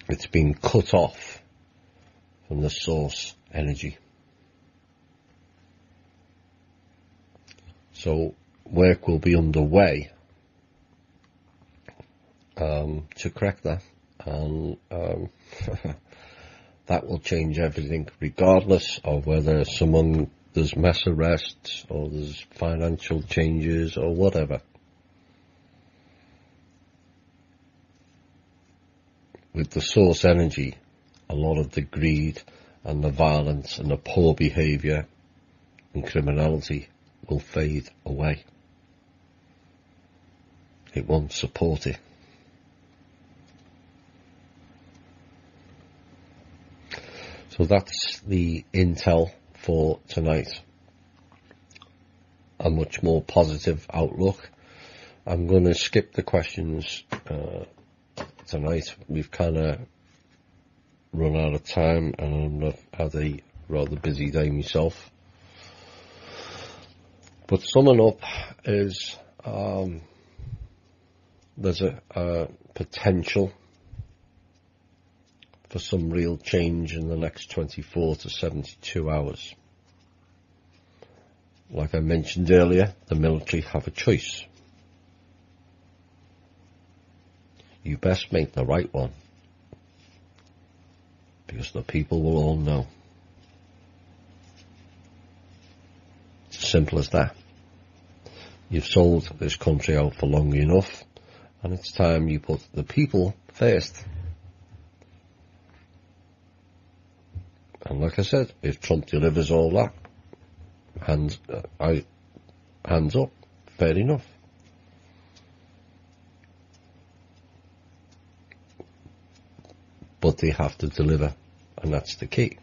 It's been cut off from the source energy. So work will be underway to correct that, and that will change everything, regardless of whether there's mass arrests or there's financial changes or whatever. With the source energy, a lot of the greed and the violence and the poor behaviour and criminality will fade away. It won't support it. So that's the intel for tonight. A much more positive outlook. I'm going to skip the questions tonight. We've kind of run out of time, and I've had a rather busy day myself. But summing up is there's a potential for some real change in the next 24 to 72 hours. Like I mentioned earlier, the military have a choice. you best make the right one, because the people will all know. It's as simple as that. You've sold this country out for long enough, and it's time you put the people first. And like I said, if Trump delivers all that, hands up, fair enough. But they have to deliver, and that's the key.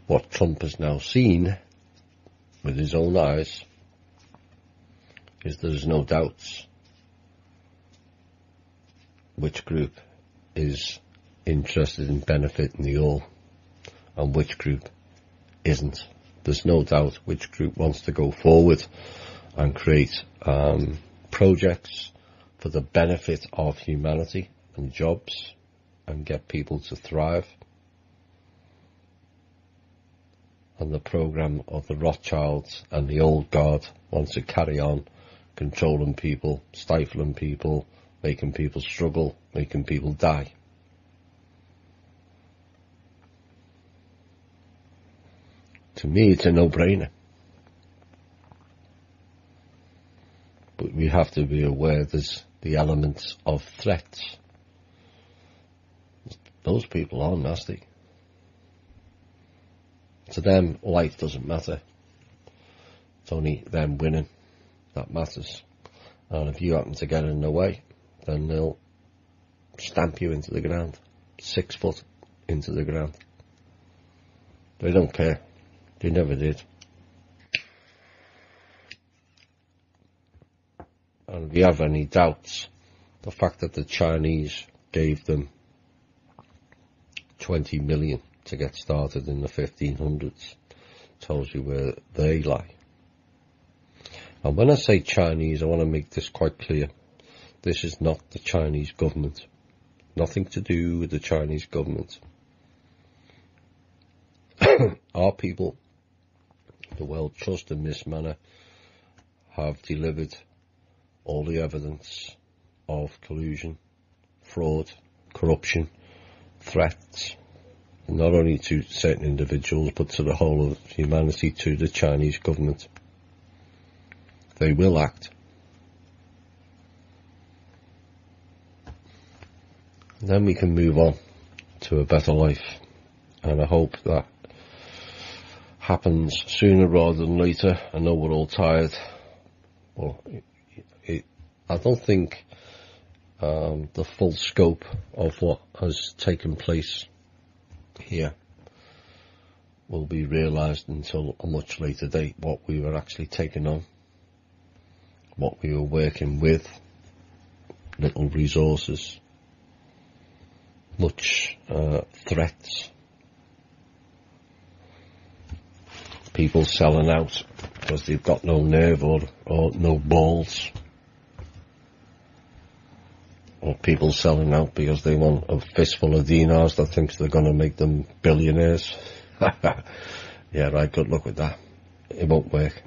What Trump has now seen with his own eyes is there's no doubts which group is interested in benefiting the all and which group isn't. There's no doubt which group wants to go forward and create projects for the benefit of humanity and jobs and get people to thrive. And the program of the Rothschilds and the old guard wants to carry on controlling people, stifling people, making people struggle, making people die. To me, it's a no-brainer. But we have to be aware there's the elements of threats. Those people are nasty. To them, life doesn't matter. It's only them winning that matters. And if you happen to get in the way, then they'll stamp you into the ground, 6 foot into the ground. They don't care. They never did. And if you have any doubts, the fact that the Chinese gave them 20 million to get started in the 1500s tells you where they lie. And when I say Chinese, I want to make this quite clear. This is not the Chinese government. Nothing to do with the Chinese government. Our people, the World Trust in this manner, have delivered all the evidence of collusion, fraud, corruption, threats, not only to certain individuals but to the whole of humanity, to the Chinese government. They will act. And then we can move on to a better life, and I hope that happens sooner rather than later. I know we're all tired. Well, I don't think the full scope of what has taken place here will be realised until a much later date, what we were actually taking on, what we were working with, little resources, much threats, people selling out because they've got no nerve or no balls, or people selling out because they want a fistful of dinars that thinks they're going to make them billionaires. Yeah, right, good luck with that. It won't work.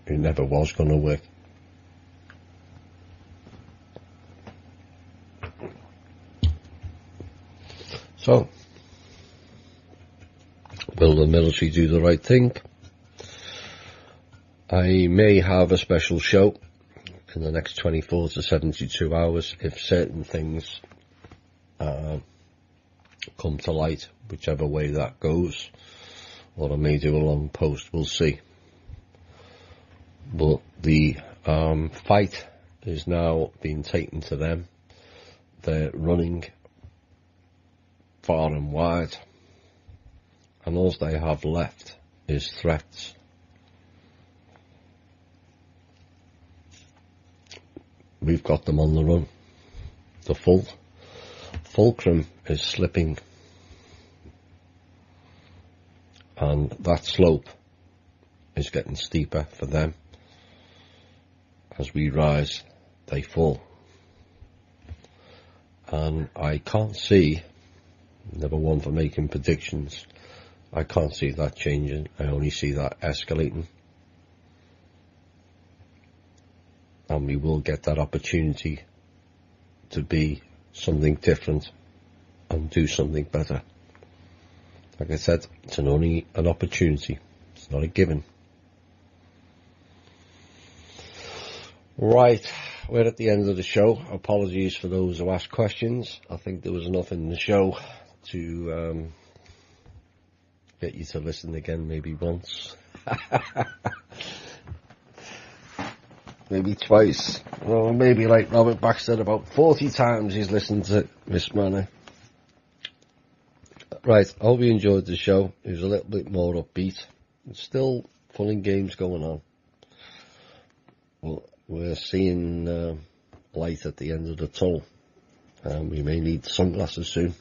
It never was going to work. So, will the military do the right thing? I may have a special show in the next 24 to 72 hours if certain things come to light, whichever way that goes, or I may do a long post, we'll see. But the fight is now being taken to them. They're running far and wide, and all they have left is threats. We've got them on the run. The fulcrum is slipping, and that slope is getting steeper for them. As we rise, they fall. And I can't see, never one for making predictions, I can't see that changing. I only see that escalating. And we will get that opportunity to be something different and do something better. Like I said, it's only an opportunity. It's not a given. Right, we're at the end of the show. Apologies for those who asked questions. I think there was enough in the show to get you to listen again maybe once. Maybe twice. Or maybe like Robert Baxter, about 40 times he's listened to Miss Manor. Right, I hope you enjoyed the show. It was a little bit more upbeat. There's still fun and games going on. Well, we're seeing light at the end of the tunnel. We may need sunglasses soon.